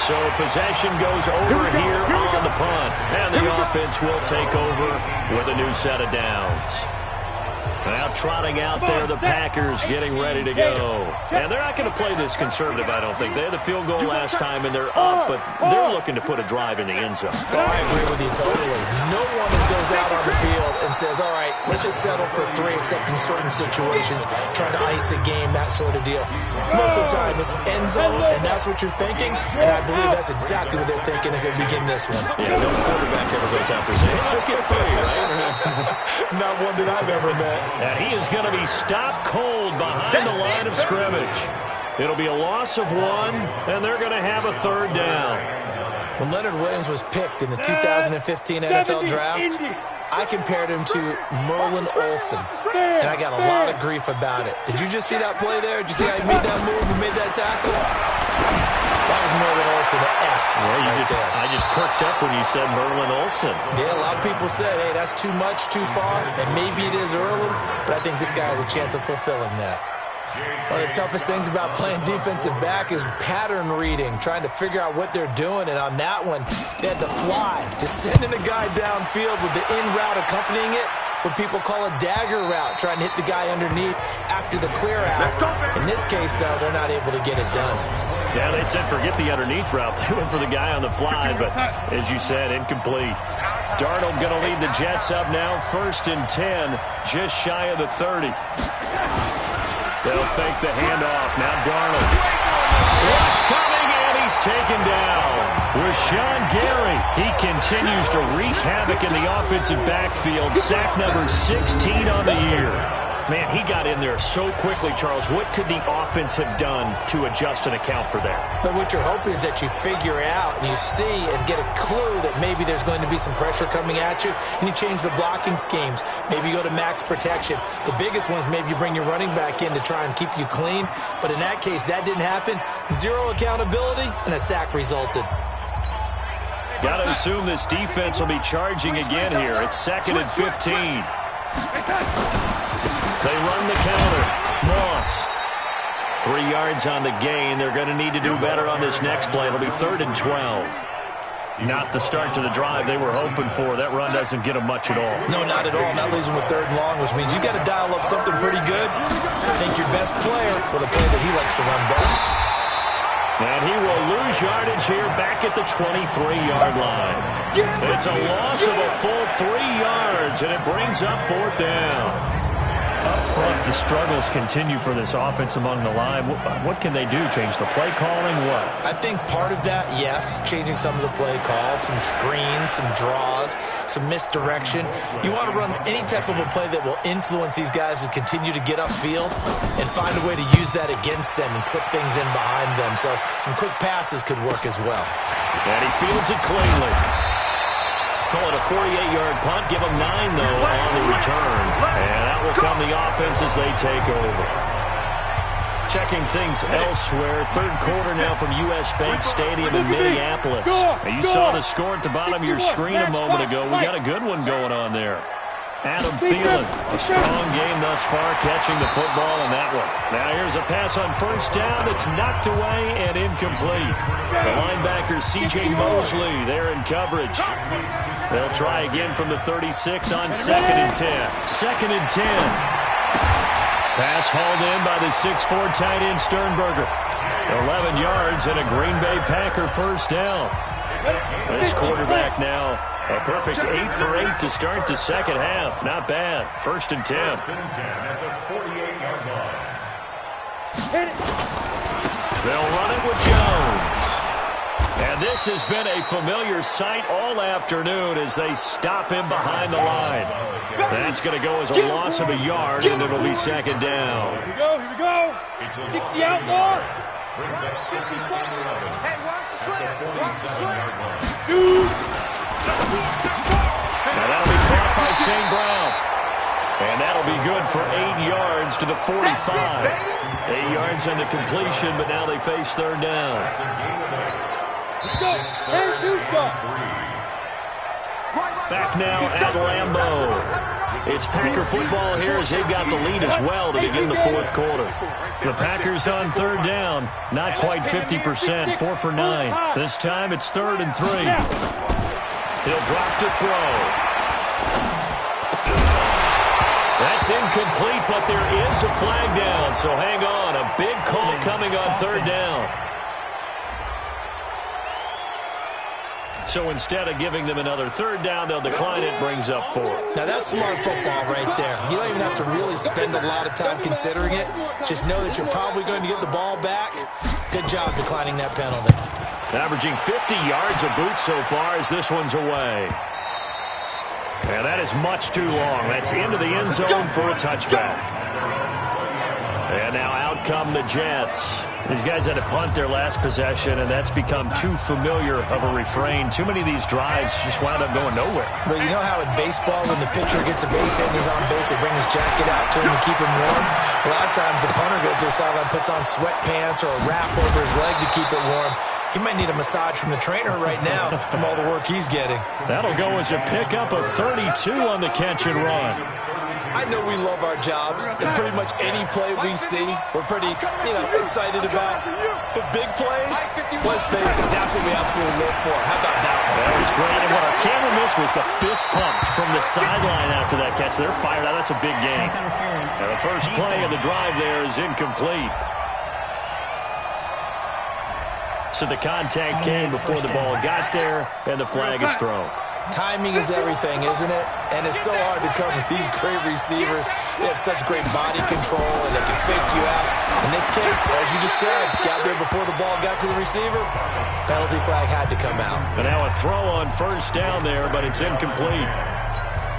So possession goes over here on the punt, and the offense will take over with a new set of downs. Now trotting out there, the Packers getting ready to go. And they're not going to play this conservative, I don't think. They had the field goal last time, and they're up, but they're looking to put a drive in the end zone. Oh, I agree with you totally. No one that goes out on the field and says, all right, let's just settle for 3, except in certain situations, trying to ice a game, that sort of deal. Most of the time, it's end zone, and that's what you're thinking, and I believe that's exactly what they're thinking as they begin this one. Yeah, no quarterback ever goes out there saying, let's get 3, right? Not one that I've ever met. And he is going to be stopped cold behind the line of scrimmage. It'll be a loss of 1, and they're going to have a 3rd down. When Leonard Williams was picked in the 2015 NFL Draft, I compared him to Merlin Olsen, and I got a lot of grief about it. Did you just see that play there? Did you see how he made that move and made that tackle? That was Merlin Olsen-esque. Well, I just perked up when you said Merlin Olsen. Yeah, a lot of people said, hey, that's too much, too far, and maybe it is early, but I think this guy has a chance of fulfilling that. One of the toughest things about playing defensive back is pattern reading, trying to figure out what they're doing, and on that one, they had to fly, just sending a guy downfield with the in route accompanying it, what people call a dagger route, trying to hit the guy underneath after the clear out. In this case, though, they're not able to get it done. Yeah, they said forget the underneath route. They went for the guy on the fly, but as you said, incomplete. Darnold going to lead the Jets up now, 1st and 10, just shy of the 30. They'll fake the handoff. Now Darnold. Rush coming, and he's taken down. Rashawn Gary, he continues to wreak havoc in the offensive backfield. Sack number 16 on the year. Man, he got in there so quickly, Charles. What could the offense have done to adjust and account for that? But what you're hoping is that you figure out and you see and get a clue that maybe there's going to be some pressure coming at you, and you change the blocking schemes. Maybe you go to max protection. The biggest one is maybe you bring your running back in to try and keep you clean. But in that case, that didn't happen. 0 accountability, and a sack resulted. Got to assume this defense will be charging again here. It's 2nd and 15. They run the counter. Moss. 3 yards on the gain. They're going to need to do better on this next play. It'll be 3rd and 12. Not the start to the drive they were hoping for. That run doesn't get them much at all. No, not at all. That leaves them with 3rd and long, which means you got to dial up something pretty good. Think your best player with a play that he likes to run best. And he will lose yardage here back at the 23-yard line. It's a loss of a full 3 yards, and it brings up 4th down. Up front, the struggles continue for this offense among the line. What can they do? Change the play calling? What? I think part of that, yes, changing some of the play calls, some screens, some draws, some misdirection. You want to run any type of a play that will influence these guys to continue to get upfield and find a way to use that against them and slip things in behind them. So some quick passes could work as well. And he fields it cleanly. Call it a 48-yard punt. Give them 9, though, on the return. And that will come the offense as they take over. Checking things elsewhere. 3rd quarter now from U.S. Bank Stadium in Minneapolis. And you saw the score at the bottom of your screen a moment ago. We got a good one going on there. Adam Thielen, a strong game thus far, catching the football in that one. Now here's a pass on first down that's knocked away and incomplete. The linebacker C.J. Mosley there in coverage. They'll try again from the 36 on 2nd and 10. 2nd and 10. Pass hauled in by the 6'4" tight end Sternberger. 11 yards and a Green Bay Packer first down. This quarterback now a perfect 8 for 8 to start the second half. Not bad. 1st and 10. They'll run it with Jones. And this has been a familiar sight all afternoon as they stop him behind the line. That's going to go as a loss of a yard, and it'll be 2nd down. Here we go, here we go. 60 outlaw. 55. Hey, watch the slip. Watch the slip. Shoot. Now that'll be caught by St. Brown. And that'll be good for 8 yards to the 45. 8 yards on the completion, but now they face 3rd down. Go. 10-2 stop. Back now at Lambeau. It's Packer football here as they've got the lead as well to begin the 4th quarter. The Packers on 3rd down. Not quite 50%. 4 for 9. This time it's 3rd and 3. He'll drop to throw. That's incomplete, but there is a flag down. So hang on. A big call coming on 3rd down. So instead of giving them another 3rd down, they'll decline it, brings up 4. Now that's smart football right there. You don't even have to really spend a lot of time considering it. Just know that you're probably going to get the ball back. Good job declining that penalty. Averaging 50 yards a boot so far as this one's away. And that is much too long. That's into the end zone for a touchback. And now out come the Jets. These guys had to punt their last possession, and that's become too familiar of a refrain. Too many of these drives just wound up going nowhere. Well, you know how in baseball, when the pitcher gets a base hit and he's on base, they bring his jacket out to him to keep him warm? A lot of times the punter goes to the sideline, puts on sweatpants or a wrap over his leg to keep it warm. He might need a massage from the trainer right now from all the work he's getting. That'll go as a pickup of 32 on the catch and run. I know we love our jobs, and pretty much any play we see, we're pretty, excited about. But big plays, let's face it, that's what we absolutely live for. How about that one? That was great, and what our camera missed was the fist pumps from the sideline after that catch. They're fired out. That's a big game. And the first play of the drive there is incomplete. So the contact came before the ball got there, and the flag is thrown. Timing is everything, isn't it? And it's so hard to cover these great receivers. They have such great body control, and they can fake you out. In this case, as you described, got there before the ball got to the receiver. Penalty flag had to come out. And now a throw on first down there, but it's incomplete.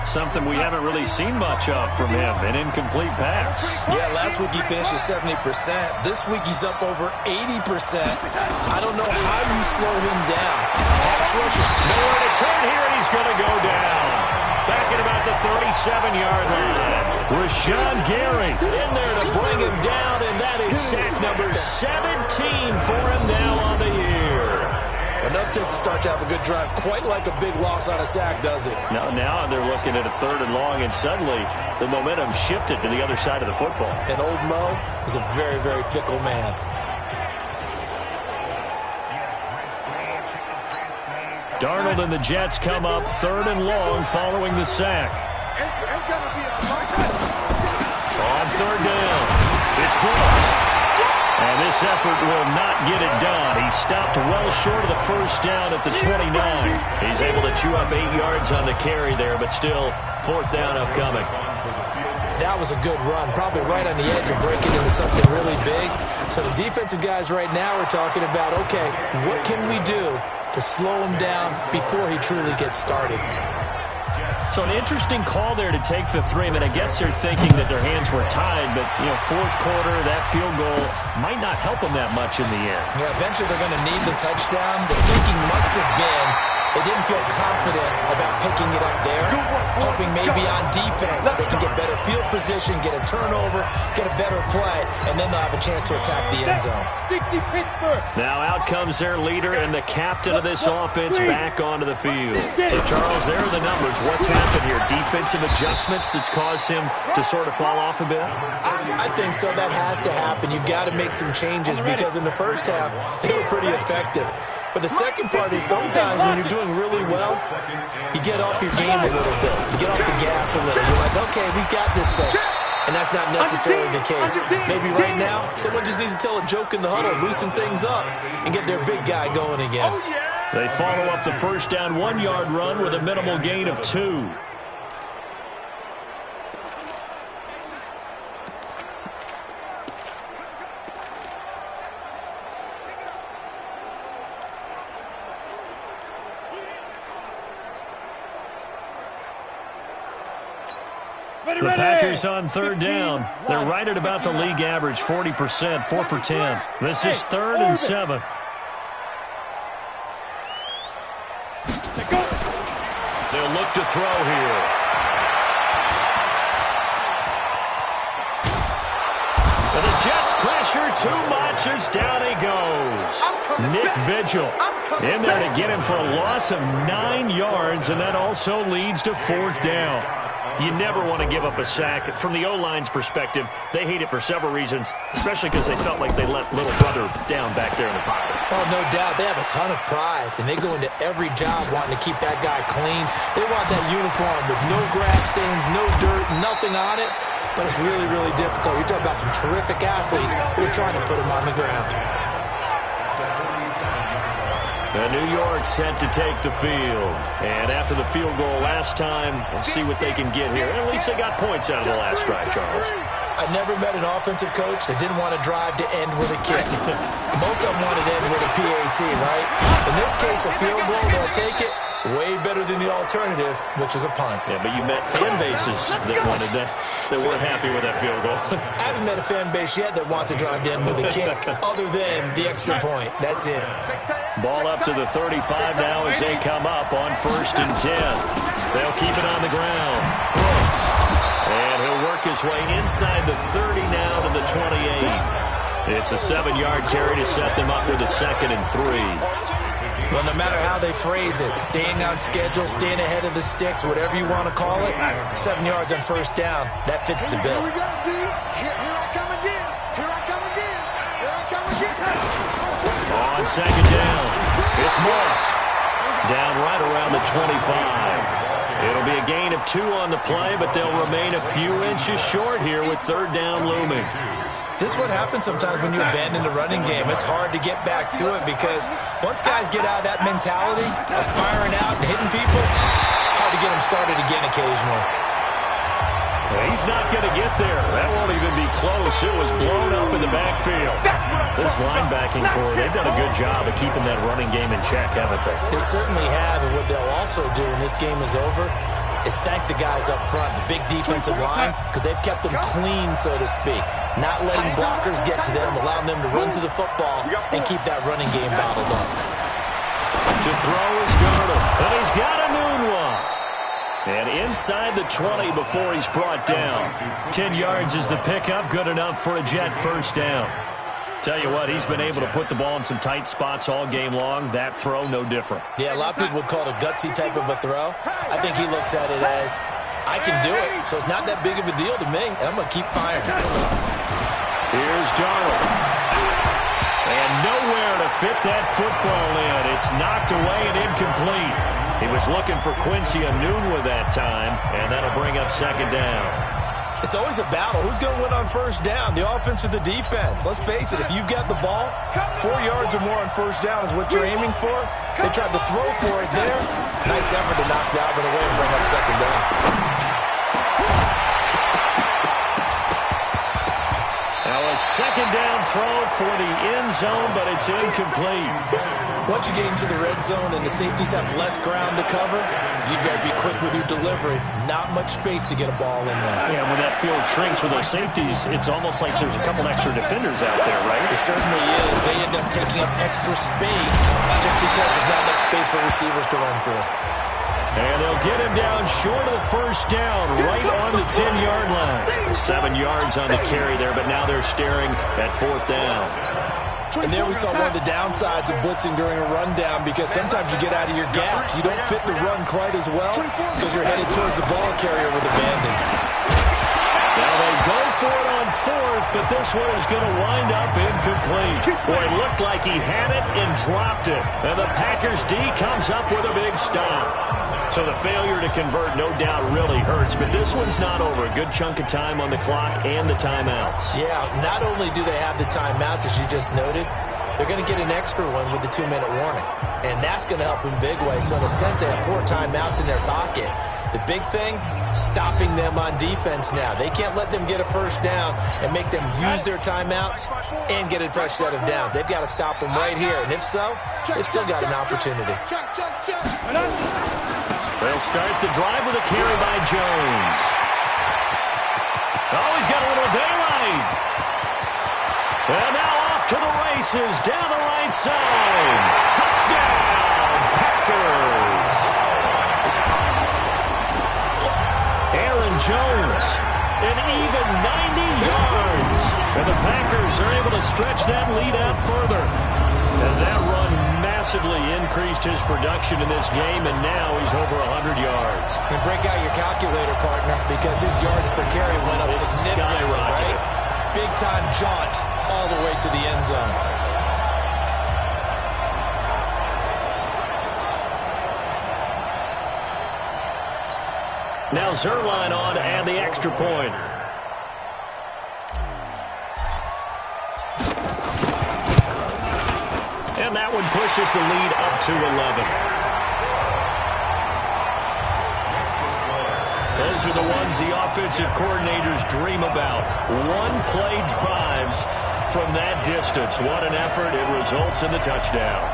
Something we haven't really seen much of from him, an incomplete pass. Yeah, last week he finished at 70%. This week he's up over 80%. I don't know how you slow him down. Pass rush is nowhere to turn here, and he's going to go down. Back at about the 37-yard line. Rashawn Gary in there to bring him down, and that is sack number 17 for him now on the year. Enough to start to have a good drive. Quite like a big loss on a sack, does it? Now they're looking at a 3rd and long, and suddenly the momentum shifted to the other side of the football. And old Mo is a very, very fickle man. Darnold and the Jets come up 3rd and long following the sack. On 3rd down, it's Brooks. And this effort will not get it done. He stopped well short of the first down at the 29. He's able to chew up 8 yards on the carry there, but still 4th down upcoming. That was a good run, probably right on the edge of breaking into something really big. So the defensive guys right now are talking about, okay, what can we do to slow him down before he truly gets started? So an interesting call there to take the 3. I mean, I guess they're thinking that their hands were tied, but, 4th quarter, that field goal might not help them that much in the end. Yeah, eventually they're going to need the touchdown. The thinking must have been, They didn't feel confident about picking it up there, hoping maybe on defense they can get better field position, get a turnover, get a better play, and then they'll have a chance to attack the end zone. Now out comes their leader and the captain of this offense back onto the field. So, Charles, there are the numbers. What's happened here? Defensive adjustments that's caused him to sort of fall off a bit? I think so. That has to happen. You've got to make some changes because in the first half, they were pretty effective. But the second part is sometimes when you're doing really well, you get off your game a little bit. You get off the gas a little. You're like, okay, we've got this thing. And that's not necessarily the case. Maybe right now, someone just needs to tell a joke in the huddle, loosen things up, and get their big guy going again. They follow up the first down 1-yard run with a minimal gain of 2. The Packers on third down. They're right at about the league average, 40%, 4 for 10. This is 3rd and 7. They'll look to throw here. And the Jets pressure too much as down he goes. Nick Vigil in there to get him for a loss of 9 yards, and that also leads to 4th down. You never want to give up a sack. From the O-line's perspective, they hate it for several reasons, especially because they felt like they let little brother down back there in the pocket. Oh, no doubt. They have a ton of pride, and they go into every job wanting to keep that guy clean. They want that uniform with no grass stains, no dirt, nothing on it. But it's really, really difficult. You're talking about some terrific athletes who are trying to put him on the ground. And New York set to take the field. And after the field goal last time, we'll see what they can get here. At least they got points out of the last drive, Charles. I never met an offensive coach that didn't want to drive to end with a kick. Most of them wanted to end with a PAT, right? In this case, a field goal, they'll take it. Way better than the alternative, which is a punt. Yeah, but you met fan bases that wanted that, that weren't happy with that field goal. I haven't met a fan base yet that wants to drive in with a kick, other than the extra point. That's it. Ball up to the 35 now as they come up on 1st and 10. They'll keep it on the ground. Brooks. And he'll work his way inside the 30 now to the 28. It's a 7-yard carry to set them up with a 2nd and 3. Well, no matter how they phrase it, staying on schedule, staying ahead of the sticks, whatever you want to call it, 7 yards on 1st down, that fits the bill. Here we go, D. Here I come again. Here I come again. Here I come again. On 2nd down, it's Morris. Down right around the 25. It'll be a gain of 2 on the play, but they'll remain a few inches short here with 3rd down looming. This is what happens sometimes when you abandon the running game. It's hard to get back to it because once guys get out of that mentality of firing out and hitting people, hard to get them started again occasionally. Well, he's not going to get there. That won't even be close. It was blown up in the backfield. This linebacking core, they've done a good job of keeping that running game in check, haven't they? They certainly have, and what they'll also do when this game is over is thank the guys up front, the big defensive line, because they've kept them clean, so to speak. Not letting blockers get to them, allowing them to run to the football and keep that running game bottled up. To throw is Darnold, and he's got a noon one. And inside the 20 before he's brought down. 10 yards is the pickup, good enough for a Jet 1st down. Tell you what, he's been able to put the ball in some tight spots all game long. That throw, no different. Yeah, a lot of people would call it a gutsy type of a throw. I think he looks at it as, I can do it, so it's not that big of a deal to me, and I'm going to keep firing. Here's Darnold. And nowhere to fit that football in. It's knocked away and incomplete. He was looking for Quincy Anoon with that time, and that'll bring up 2nd down. It's always a battle. Who's going to win on 1st down, the offense or the defense? Let's face it, if you've got the ball, 4 yards or more on 1st down is what you're aiming for. They tried to throw for it there. Nice effort to knock that one away and bring up 2nd down. Now a 2nd down throw for the end zone, but it's incomplete. Once you get into the red zone and the safeties have less ground to cover, you better be quick with your delivery. Not much space to get a ball in there. Yeah, when that field shrinks with those safeties, it's almost like there's a couple extra defenders out there, right? It certainly is. They end up taking up extra space just because there's not enough space for receivers to run through. And they'll get him down short of the first down, right on the 10-yard line. 7 yards on the carry there, but now they're staring at 4th down. And there we saw one of the downsides of blitzing during a rundown, because sometimes you get out of your gaps. You don't fit the run quite as well because you're headed towards the ball carrier with abandon. Now they go for it on 4th, but this one is going to wind up incomplete. Boy, it looked like he had it and dropped it. And the Packers D comes up with a big stop. So the failure to convert, no doubt, really hurts. But this one's not over. A good chunk of time on the clock and the timeouts. Yeah, not only do they have the timeouts, as you just noted, they're going to get an extra one with the 2-minute warning. And that's going to help in big ways. So in a sense, they have 4 timeouts in their pocket. The big thing, stopping them on defense now. They can't let them get a first down and make them use their timeouts and get a fresh set of downs. They've got to stop them right here. And if so, they've still got an opportunity. They'll start the drive with a carry by Jones. Oh, he's got a little daylight. And now off to the races down the right side. Touchdown, Packers. Aaron Jones, an even 90 yards. And the Packers are able to stretch that lead out further. And that run massively increased his production in this game, and now he's over 100 yards. And break out your calculator, partner, because his yards per carry went up significantly, right? Big-time jaunt all the way to the end zone. Now Zerline on and the extra point. And that one pushes the lead up to 11. Those are the ones the offensive coordinators dream about. One-play drives from that distance. What an effort. It results in the touchdown.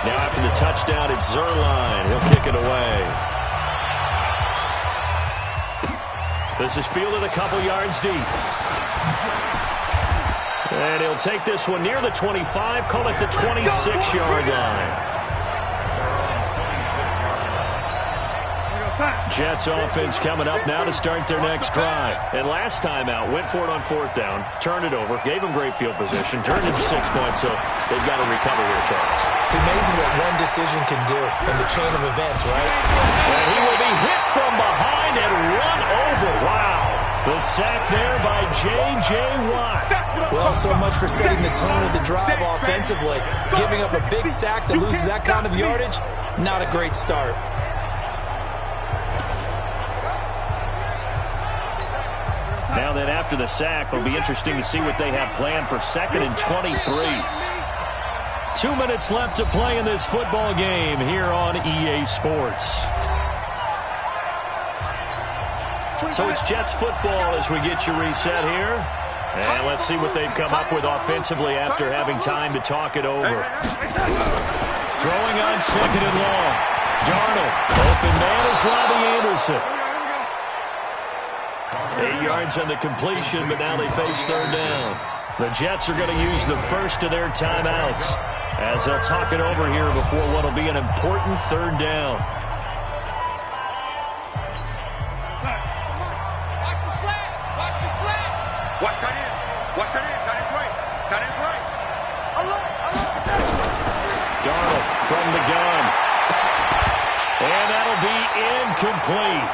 Now after the touchdown, it's Zerline. He'll kick it away. This is fielded a couple yards deep. And he'll take this one near the 25, call it the 26-yard line. Jets offense coming up now to start their next drive. And last time out, went for it on 4th down, turned it over, gave them great field position, turned into 6 points, so they've got to recover here, Charles. It's amazing what one decision can do in the chain of events, right? And he will be hit from behind and run over. Wow. The sack there by J.J. Watt. Well, so much for setting the tone of the drive offensively. Giving up a big sack that loses that kind of yardage, not a great start. Now then, after the sack, it'll be interesting to see what they have planned for 2nd and 23. 2 minutes left to play in this football game here on EA Sports. So it's Jets football as we get you reset here. And let's see what they've come up with offensively after having time to talk it over. Throwing on 2nd and long. Darnold. Open man is Robbie Anderson. 8 yards on the completion, but now they face 3rd down. The Jets are going to use the first of their timeouts as they'll talk it over here before what will be an important 3rd down. Watch that in. Watch that in. That is right. That is right. Darnold from the gun. And that'll be incomplete.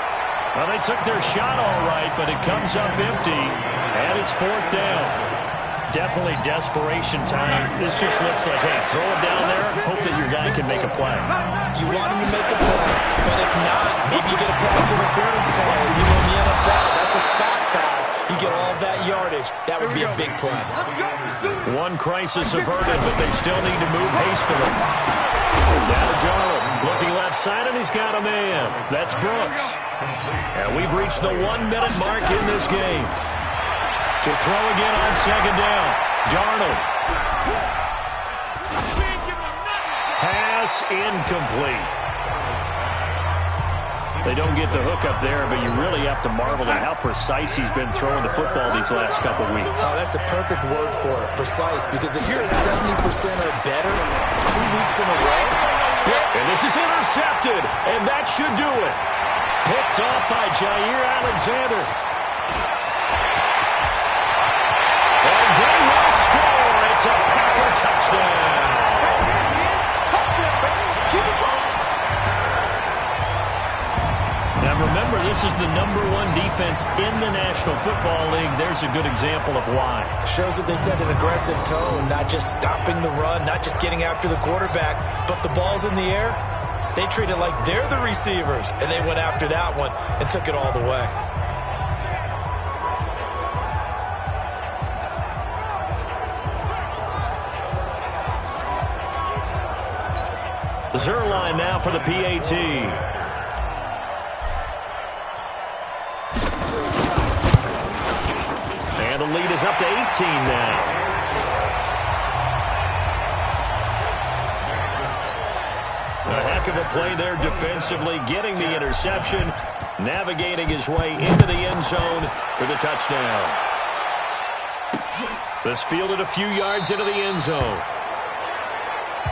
Well, they took their shot all right, but it comes up empty, and it's 4th down. Definitely desperation time. This just looks like, hey, throw it down there, hope that your guy can make a play. You want him to make a play, but if not, maybe you get a pass interference call. You know, in the NFL, that's a spot foul. You get all that yardage. That would be a big play. One crisis averted, but they still need to move hastily. Now Darnold looking left side, and he's got a man. That's Brooks. And we've reached the 1-minute mark in this game. To throw again on 2nd down. Darnold. Pass incomplete. They don't get the hook up there, but you really have to marvel at how precise he's been throwing the football these last couple weeks. Oh, that's the perfect word for it, precise, because if you're at 70% or better 2 weeks in a row. And this is intercepted, and that should do it. Picked off by Jair Alexander. And they will score. It's a Packer touchdown. Now remember, this is the #1 defense in the National Football League. There's a good example of why. Shows that they set an aggressive tone, not just stopping the run, not just getting after the quarterback, but the ball's in the air. They treat it like they're the receivers, and they went after that one and took it all the way. Zerline now for the PAT. And the lead is up to 18 now. A heck of a play there defensively, getting the interception, navigating his way into the end zone for the touchdown. This fielded a few yards into the end zone.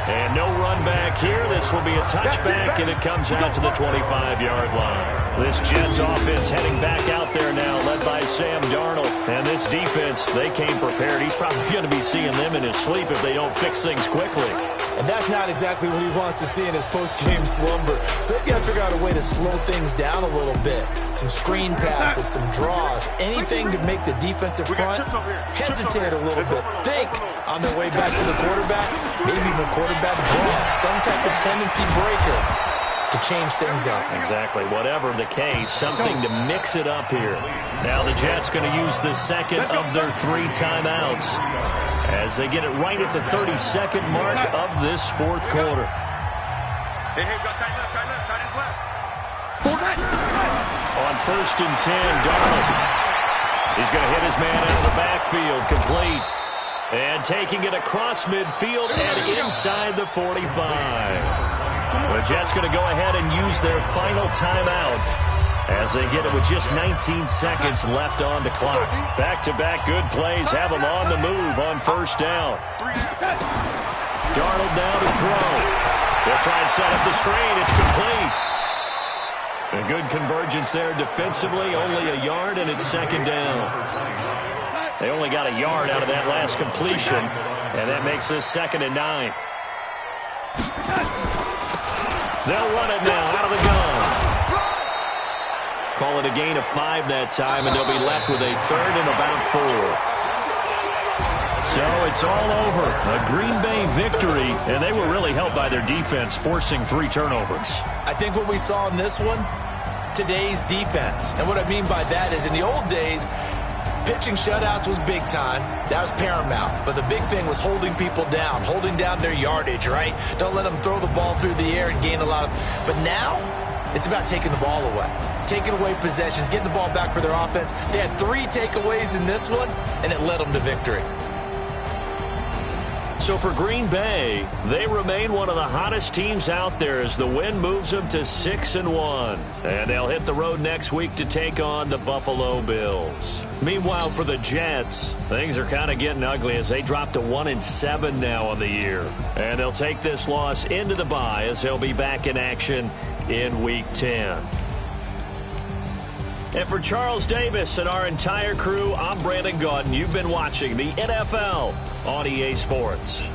And no run back here. This will be a touchback, and it comes out to the 25-yard line. This Jets offense heading back out there now, led by Sam Darnold. And this defense, they came prepared. He's probably going to be seeing them in his sleep if they don't fix things quickly. And that's not exactly what he wants to see in his post-game slumber. So they've got to figure out a way to slow things down a little bit. Some screen passes, some draws, anything to make the defensive front hesitate a little bit. Think on their way back to the quarterback, maybe even a quarterback draw, some type of tendency breaker to change things up. Exactly. Whatever the case, something to mix it up here. Now the Jets going to use the second of their 3 timeouts as they get it right at the 32nd mark of this fourth quarter. On 1st and 10, Darnold. He's going to hit his man out of the backfield, complete. And taking it across midfield and inside the 45. The Jets going to go ahead and use their final timeout as they get it with just 19 seconds left on the clock. Back-to-back good plays have them on the move on 1st down. Darnold now to throw. They'll try and set up the screen. It's complete. A good convergence there defensively, only a yard, and it's 2nd down. They only got a yard out of that last completion, and that makes this 2nd and 9. They'll run it now out of the gun. Call it a gain of 5 that time, and they'll be left with a 3rd and about 4. So it's all over. A Green Bay victory, and they were really helped by their defense, forcing 3 turnovers. I think what we saw in this one, today's defense. And what I mean by that is in the old days, pitching shutouts was big time. That was paramount. But the big thing was holding people down, holding down their yardage, right? Don't let them throw the ball through the air and gain a lot of... But now, it's about taking the ball away. Taking away possessions, getting the ball back for their offense. They had 3 takeaways in this one, and it led them to victory. So for Green Bay, they remain one of the hottest teams out there as the win moves them to 6-1. And they'll hit the road next week to take on the Buffalo Bills. Meanwhile, for the Jets, things are kind of getting ugly as they drop to 1-7 now on the year. And they'll take this loss into the bye as they'll be back in action in Week 10. And for Charles Davis and our entire crew, I'm Brandon Gaudin. You've been watching the NFL on EA Sports.